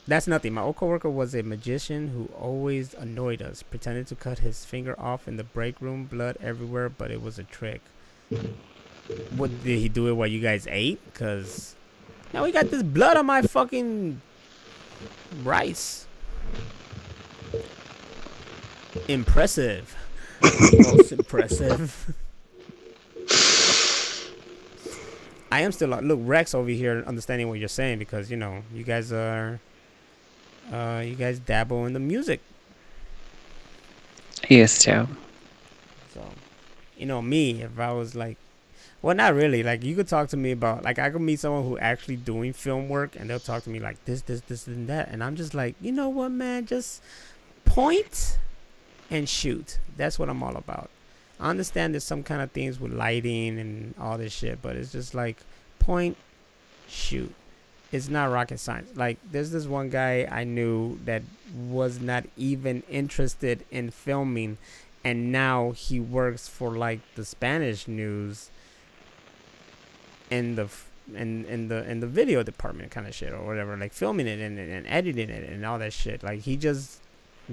That's nothing. My old coworker was a magician who always annoyed us, pretended to cut his finger off in the break room, blood everywhere, but it was a trick. What did he do it while you guys ate? Cause now we got this blood on my fucking rice. Impressive. Most impressive. I am still look Rex over here understanding what you're saying because you know you guys are you guys dabble in the music. He used to. So you know me, if I was like, well, not really, like you could talk to me about, like I could meet someone who actually doing film work and they'll talk to me like this and that, and I'm just like, you know what, man, just point and shoot. That's what I'm all about. I understand there's some kind of things with lighting and all this shit, but it's just like point, shoot. It's not rocket science. Like there's this one guy I knew that was not even interested in filming, and now he works for like the Spanish news in the video department kind of shit or whatever, like filming it and editing it and all that shit. Like he just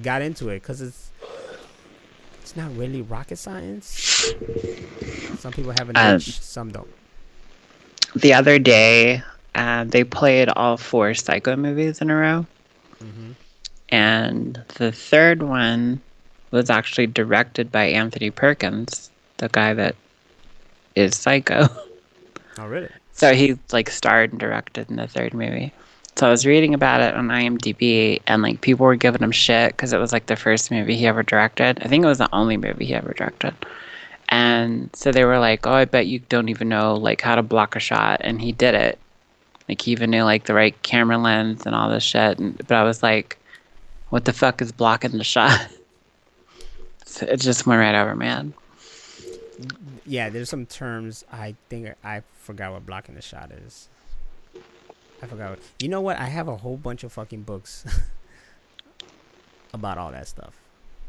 got into it because it's not really rocket science. Some people have a niche, some don't. The other day, they played all 4 Psycho movies in a row. Mm-hmm. And the third one was actually directed by Anthony Perkins, the guy that is Psycho. Oh, really? So he like starred and directed in the third movie. So I was reading about it on IMDb, and like people were giving him shit because it was like the first movie he ever directed. I think it was the only movie he ever directed. And so they were like, "Oh, I bet you don't even know like how to block a shot," and he did it. Like he even knew like the right camera lens and all this shit. But I was like, "What the fuck is blocking the shot?" So it just went right over, man. Yeah, there's some terms I think I forgot what blocking the shot is. I forgot what. You know what? I have a whole bunch of fucking books about all that stuff.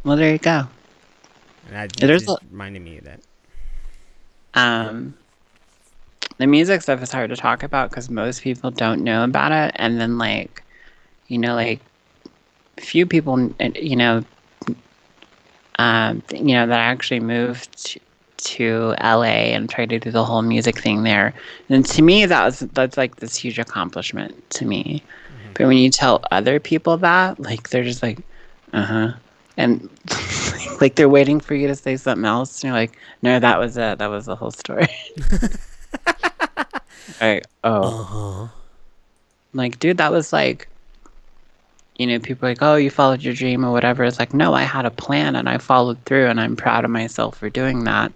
Well, there you go. And just reminded me of that. The music stuff is hard to talk about because most people don't know about it, and then like, you know, like few people, you know, that actually moved to LA and tried to do the whole music thing there. And to me, that's like this huge accomplishment to me. Mm-hmm. But when you tell other people that, like they're just like, and like they're waiting for you to say something else, and you're like, no, that was it. That was the whole story. Like, oh, like, dude, that was like, you know, people are like, oh, you followed your dream or whatever. It's like, no, I had a plan and I followed through, and I'm proud of myself for doing that.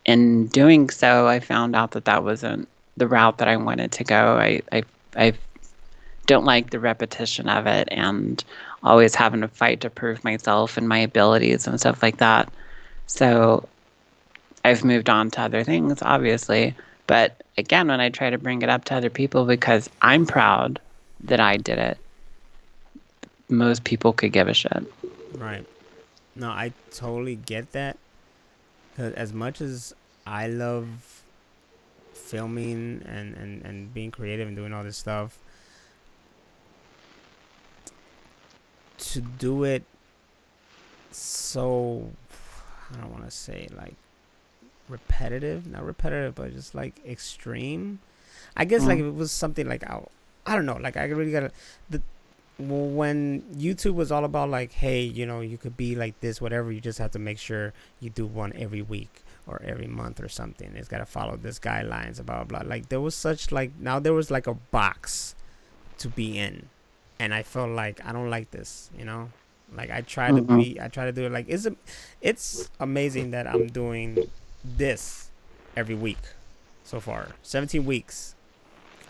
In doing so, I found out that that wasn't the route that I wanted to go. I don't like the repetition of it and always having to fight to prove myself and my abilities and stuff like that. So I've moved on to other things, obviously. But again, when I try to bring it up to other people because I'm proud that I did it, most people could give a shit. Right. No, I totally get that. 'Cause as much as I love filming and being creative and doing all this stuff, to do it so, I don't want to say like repetitive, not repetitive, but just like extreme. I guess like if it was something like I don't know, like I really gotta when YouTube was all about like, hey, you could be like this, whatever. You just have to make sure you do one every week or every month or something. It's gotta follow this guidelines, blah blah blah. Like there was such like now there was like a box to be in, and I felt like I don't like this, Like I try to do it like it's amazing that I'm doing this every week so far. 17 weeks.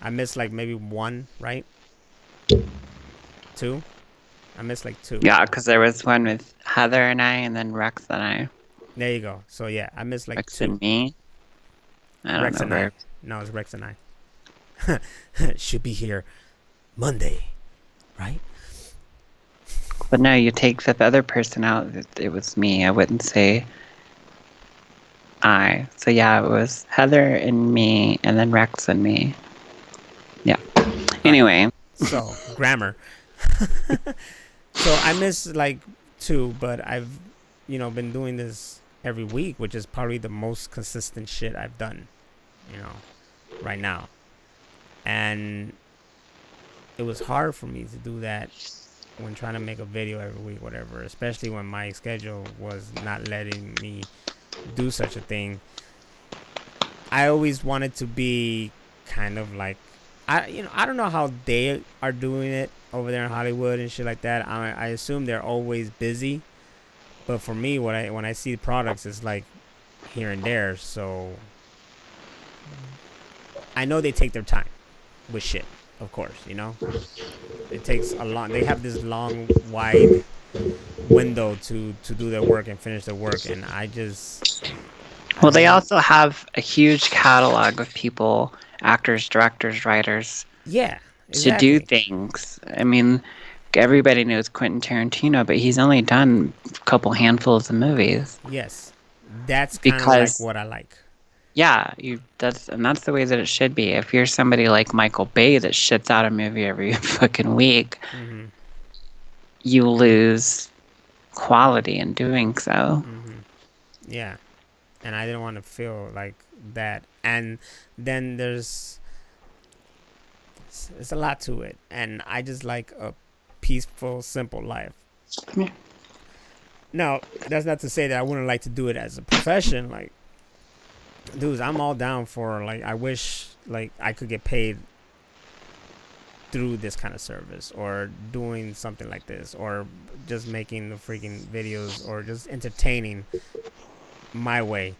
I missed like maybe one, right? 2. I missed like 2. Yeah, because there was one with Heather and I, and then Rex and I. There you go. So yeah, I missed like Rex 2. And me. I don't Rex know and where. I. No, it's Rex and I. Should be here Monday, right? But no, you take the other person out. It was me. I wouldn't say I. So yeah, it was Heather and me, and then Rex and me. Yeah. Anyway. So grammar. So I missed like 2, but I've been doing this every week, which is probably the most consistent shit I've done, right now. And it was hard for me to do that when trying to make a video every week, whatever, especially when my schedule was not letting me do such a thing. I always wanted to be kind of like, I don't know how they are doing it over there in Hollywood and shit like that. I assume they're always busy, but for me, when I see products, it's like here and there. So I know they take their time with shit, of course. It takes a long. They have this long, wide window to do their work and finish their work, and Well, they also have a huge catalog of people, actors, directors, writers. Yeah, exactly. To do things. I mean, everybody knows Quentin Tarantino, but he's only done a couple handfuls of movies. Yes, that's kind of like what I like. Yeah, that's the way that it should be. If you're somebody like Michael Bay that shits out a movie every fucking week, you lose quality in doing so. Yeah, and I didn't want to feel like that. And then there's a lot to it, and I just like a peaceful, simple life. Now, that's not to say that I wouldn't like to do it as a profession. Like, dudes, I'm all down for, like, I wish like I could get paid through this kind of service, or doing something like this, or just making the freaking videos, or just entertaining my way.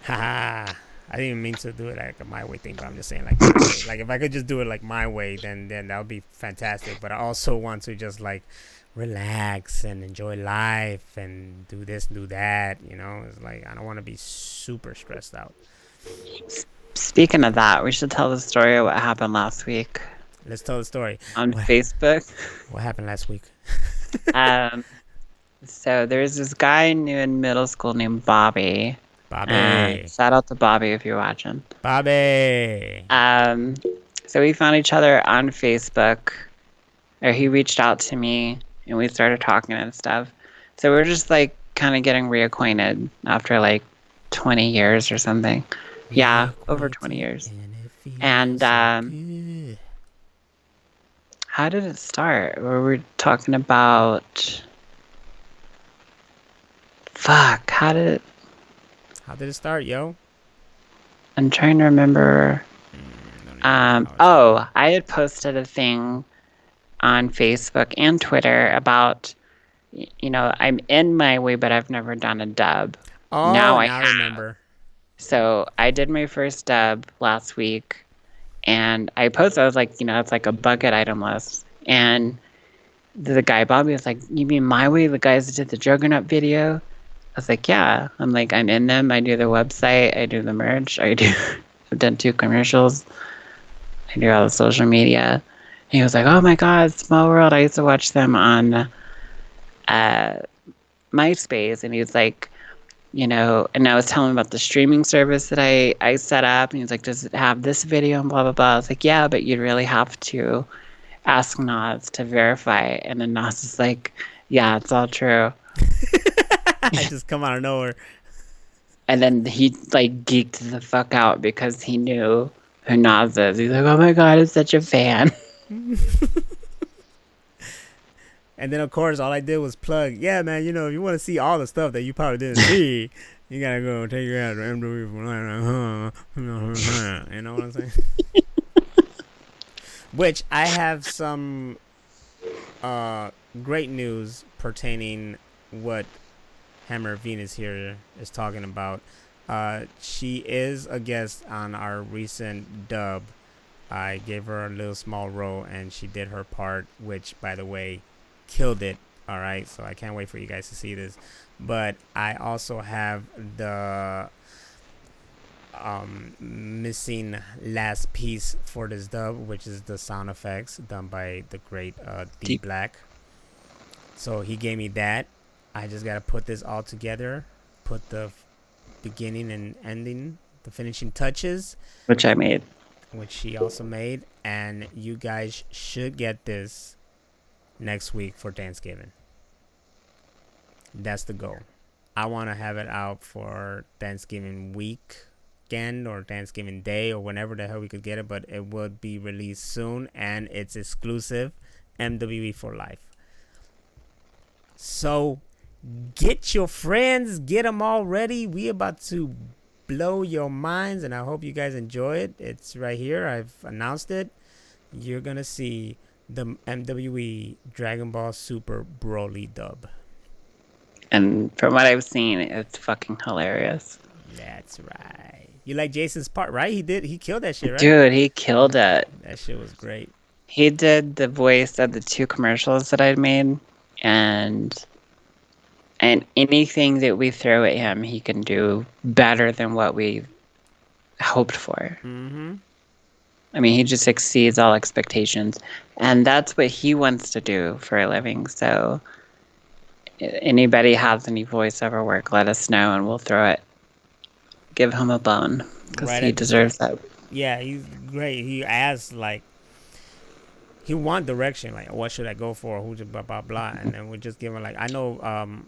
Haha. I didn't even mean to do it like a my way thing, but I'm just saying like my way. Like if I could just do it like my way, then that would be fantastic. But I also want to just like relax and enjoy life and do this and do that. It's like I don't want to be super stressed out. Speaking of that, we should tell the story of what happened last week. Let's tell the story. On Facebook. What happened last week? So there's this guy I knew in middle school named Bobby. Shout out to Bobby if you're watching. Bobby. So we found each other on Facebook, or he reached out to me and we started talking and stuff. So we're just like kind of getting reacquainted after like 20 years or something. Yeah, over 20 years. And how did it start? Were we talking about? Fuck, how did it start, yo? I'm trying to remember. I had posted a thing on Facebook and Twitter about, I'm in my way, but I've never done a dub. Oh, now I remember. So I did my first dub last week, and I posted, I was like, it's like a bucket item list. And the guy, Bobby, was like, you mean my way? The guys that did the Juggernaut video? was like, yeah. I'm like, I'm in them. I do the website. I do the merch. I've done 2 commercials. I do all the social media. And he was like, oh my God, Small World. I used to watch them on uh, MySpace. And he was like, and I was telling him about the streaming service that I set up. And he was like, does it have this video and blah, blah, blah. I was like, yeah, but you'd really have to ask Nas to verify. And then Nas is like, yeah, it's all true. I just come out of nowhere. And then he like geeked the fuck out because he knew who Nas is. He's like, oh my God, I'm such a fan. And then of course all I did was plug. Yeah, man. You know, if you want to see all the stuff that you probably didn't see, you gotta go take your ass to MW. You know what I'm saying? Which I have some great news pertaining what Hammer Venus here is talking about. She is a guest on our recent dub. I gave her a little small role and she did her part, which by the way killed it. All right, so I can't wait for you guys to see this. But I also have the missing last piece for this dub, which is the sound effects done by the great D Black. So he gave me that. I just gotta put this all together, put the beginning and ending, the finishing touches, Which I made. which she also made, and you guys should get this next week for Thanksgiving. That's the goal. I want to have it out for Thanksgiving weekend or Thanksgiving Day or whenever the hell we could get it, but it will be released soon and it's exclusive MWE for life. So get your friends, get them all ready. We about to blow your minds and I hope you guys enjoy it. It's right here. I've announced it. You're going to see the MWE Dragon Ball Super Broly dub. And from what I've seen, it's fucking hilarious. That's right. You like Jason's part, right? He killed that shit, right? Dude, he killed it. That shit was great. He did the voice of the 2 commercials that I'd made, and anything that we throw at him, he can do better than what we hoped for. Mm-hmm. I mean, he just exceeds all expectations, and that's what he wants to do for a living. So anybody has any voiceover work, let us know and we'll throw it. Give him a bone because he deserves that. Yeah, he's great. He asked like, he want direction, like what should I go for, who's blah blah blah, and then we just give him like, I know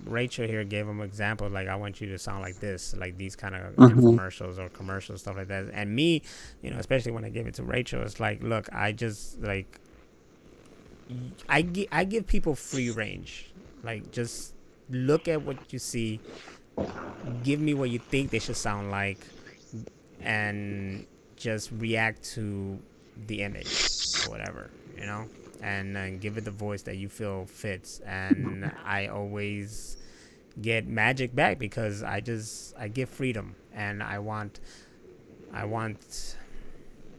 Rachel here gave him examples like, I want you to sound like this, like these kind of infomercials or commercials, stuff like that. And me, especially when I give it to Rachel, it's like, look, I just like I give people free range. Like, just look at what you see, give me what you think they should sound like, and just react to the image or whatever, and give it the voice that you feel fits. And I always get magic back because I give freedom, and I want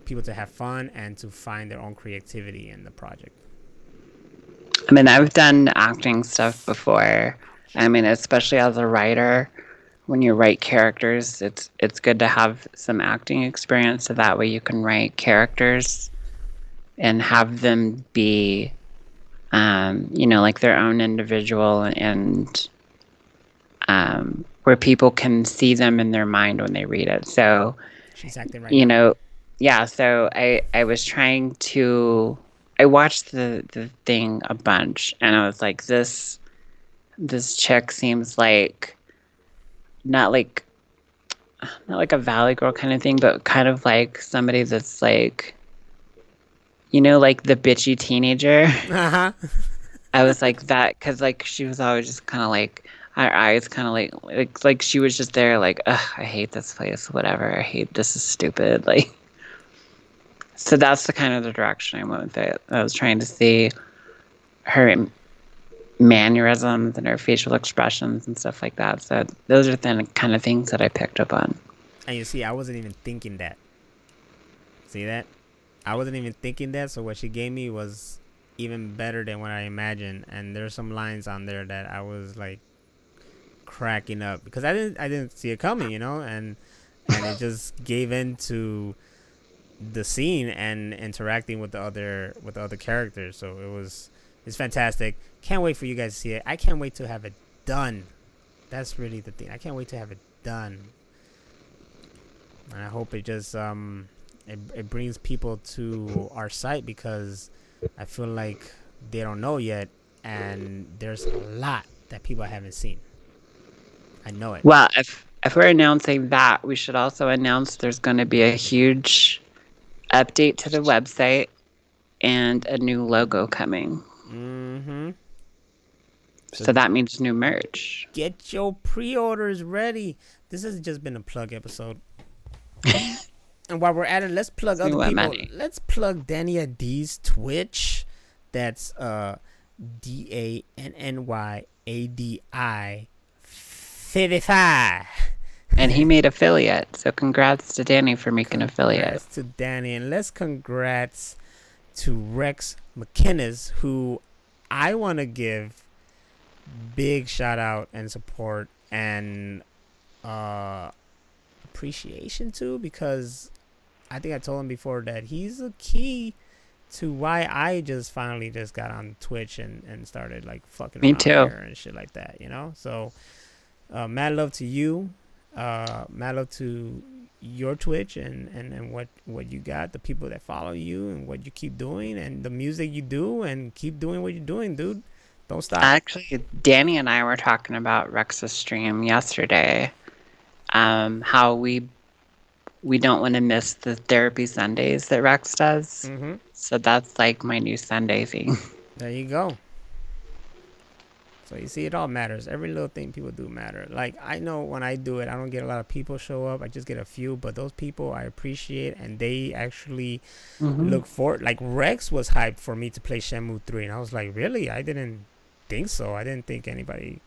people to have fun and to find their own creativity in the project. I mean, I've done acting stuff before. I mean, especially as a writer, when you write characters, it's good to have some acting experience, so that way you can write characters and have them be, like their own individual, and where people can see them in their mind when they read it. So, she's acting right now. Yeah. So I was trying to. I watched the thing a bunch, and I was like, this chick seems like not like a Valley Girl kind of thing, but kind of like somebody that's like, like the bitchy teenager. Uh-huh. I was like that because like she was always just kind of like, her eyes kind of like she was just there like, ugh, I hate this place, whatever. I hate, this is stupid, like. So that's the kind of the direction I went with it. I was trying to see her mannerisms and her facial expressions and stuff like that. So those are the kind of things that I picked up on. And you see, I wasn't even thinking that. See that? I wasn't even thinking that. So what she gave me was even better than what I imagined. And there's some lines on there that I was like cracking up because I didn't see it coming, and it just gave in to the scene and interacting with the other characters. So it's fantastic. Can't wait for you guys to see it. I can't wait to have it done. That's really the thing. I can't wait to have it done. And I hope it just it brings people to our site because I feel like they don't know yet, and there's a lot that people haven't seen. I know it. Well, if we're announcing that, we should also announce there's going to be a huge update to the website and a new logo coming. Mm-hmm. So that means new merch. Get your pre-orders ready. This has just been a plug episode. And while we're at it, let's plug other people. Money. Let's plug Dania D's Twitch. That's DANNYADI 55. And he made affiliate. So congrats to Danny for making affiliate. Congrats to Danny. And let's congrats to Rex McKinnis, who I want to give big shout out and support and appreciation to, because I think I told him before that he's a key to why I just finally just got on Twitch and started like fucking me too and shit like that, So mad love to you, mad love to your Twitch and what you got, the people that follow you and what you keep doing and the music you do, and keep doing what you're doing, dude. Don't stop. Actually, Danny and I were talking about Rex's stream yesterday. How we don't want to miss the therapy Sundays that Rex does. Mm-hmm. So that's like my new Sunday thing. There you go. So you see, it all matters. Every little thing people do matter. Like, I know when I do it, I don't get a lot of people show up. I just get a few, but those people I appreciate, and they actually look forward. Like, Rex was hyped for me to play Shenmue 3, and I was like, really? I didn't think so. I didn't think anybody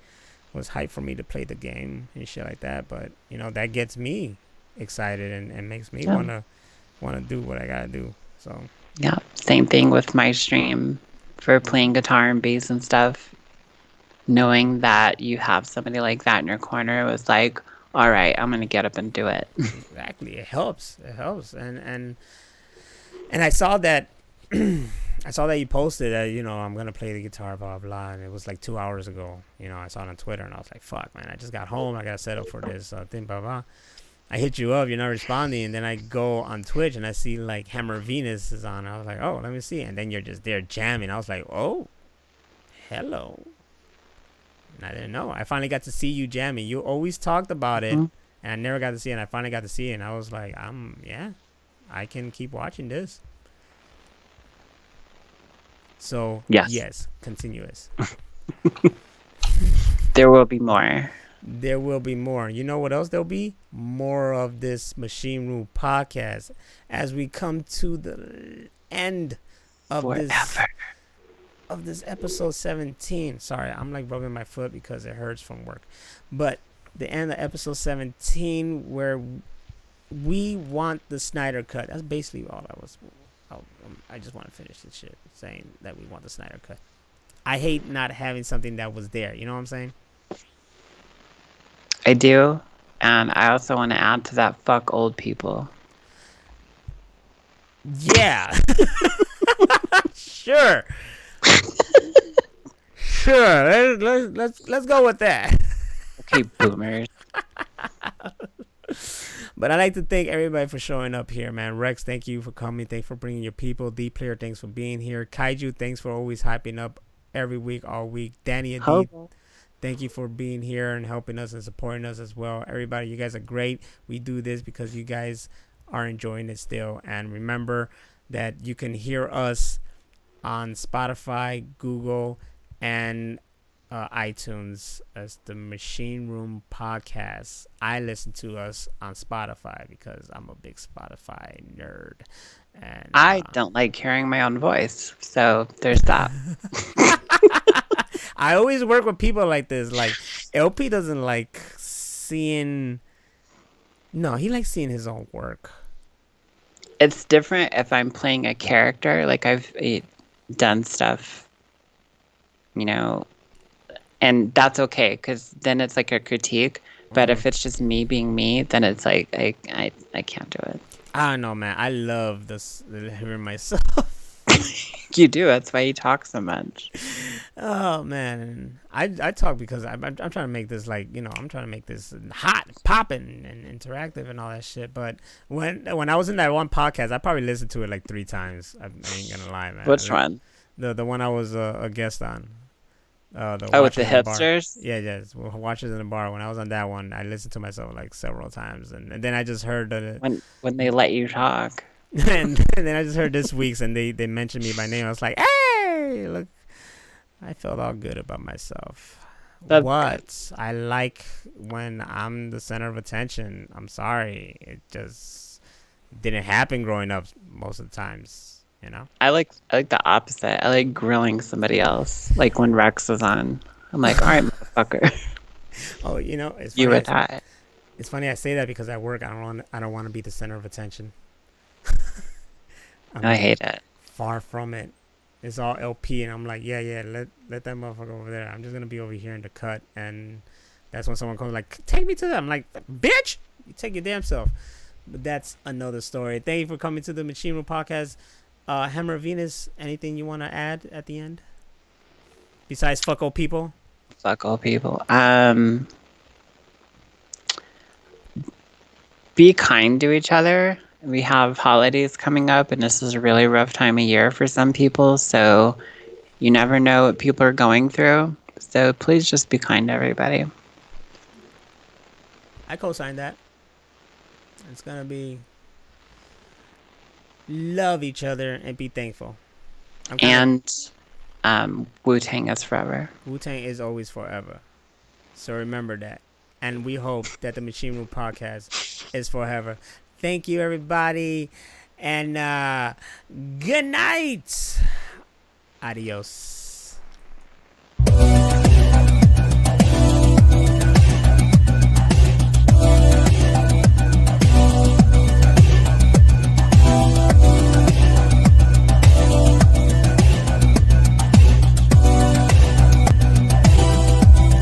was hyped for me to play the game and shit like that. But, that gets me excited and makes me want to do what I got to do. So, yeah, same thing with my stream for playing guitar and bass and stuff. Knowing that you have somebody like that in your corner was like, all right, I'm gonna get up and do it. Exactly, it helps. And I saw that you posted that I'm gonna play the guitar, blah blah, and it was like 2 hours ago. I saw it on Twitter, and I was like, fuck, man, I just got home, I gotta set up for this thing, blah blah. I hit you up, you're not responding, and then I go on Twitch and I see like Hammer Venus is on. I was like, oh, let me see, and then you're just there jamming. I was like, oh, hello. And I didn't know. I finally got to see you jamming. You always talked about it, and I never got to see it. And I finally got to see it, and I was like, I can keep watching this. So yes, continuous. There will be more. There will be more. You know what else there'll be? More of this Machine Room podcast as we come to the end of this episode 17. Sorry, I'm like rubbing my foot because it hurts from work. But the end of episode 17, where we want the Snyder cut. That's basically all I just want to finish this shit saying that we want the Snyder cut. I hate not having something that was there. You know what I'm saying? I do. And I also want to add to that, fuck old people. Yeah. Sure. Sure. Let's go with that. Okay, boomers. But I'd like to thank everybody for showing up here, man. Rex, thank you for coming. Thanks for bringing your people. D-Player, thanks for being here. Kaiju, thanks for always hyping up every week, all week. Danny and D, thank you for being here and helping us and supporting us as well. Everybody, you guys are great. We do this because you guys are enjoying it still. And remember that you can hear us on Spotify, Google, and iTunes as the Machine Room Podcast. I listen to us on Spotify because I'm a big Spotify nerd. And I don't like hearing my own voice, so there's that. I always work with people like this. Like, LP doesn't like seeing... No, he likes seeing his own work. It's different if I'm playing a character. Like, I've done stuff, And that's okay, because then it's like a critique. But if it's just me being me, then it's like I can't do it. I don't know, man. I love this hearing myself. You do. That's why you talk so much. Oh man, I talk because I'm trying to make this like, you know, I'm trying to make this hot, popping, and interactive and all that shit. But when I was in that one podcast, I probably listened to it like 3 times. I ain't gonna lie, man. Which one? The one I was a guest on. With the hipsters? Yeah, Watchers in the Bar. When I was on that one, I listened to myself like several times, and then I just heard when they let you talk. and then I just heard this week's, and they mentioned me by name. I was like, hey, look, I felt all good about myself. That's what? good. I like when I'm the center of attention. I'm sorry. It just didn't happen growing up most of the times, you know? I like the opposite. I like grilling somebody else. Like when Rex was on. I'm like, all right, motherfucker. Oh, you know, it's You funny. with that. It's funny I say that because at work I don't want to be the center of attention. I hate it. Far from it. It's all LP, and I'm like, yeah, let that motherfucker over there. I'm just gonna be over here in the cut, and that's when someone comes like, take me to them. I'm like, bitch, you take your damn self. But that's another story. Thank you for coming to the Machine Room Podcast. Hammer Venus, anything you want to add at the end? Besides fuck old people? Fuck all people. Be kind to each other. We have holidays coming up, and this is a really rough time of year for some people. So you never know what people are going through. So please just be kind to everybody. I co-sign that. It's gonna be love each other and be thankful. And Wu-Tang is forever. Wu-Tang is always forever. So remember that. And we hope that the Machine Room Podcast is forever. Thank you, everybody. And good night. Adios.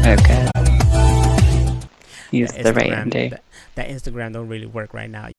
Okay. Use the right ending. That Instagram don't really work right now.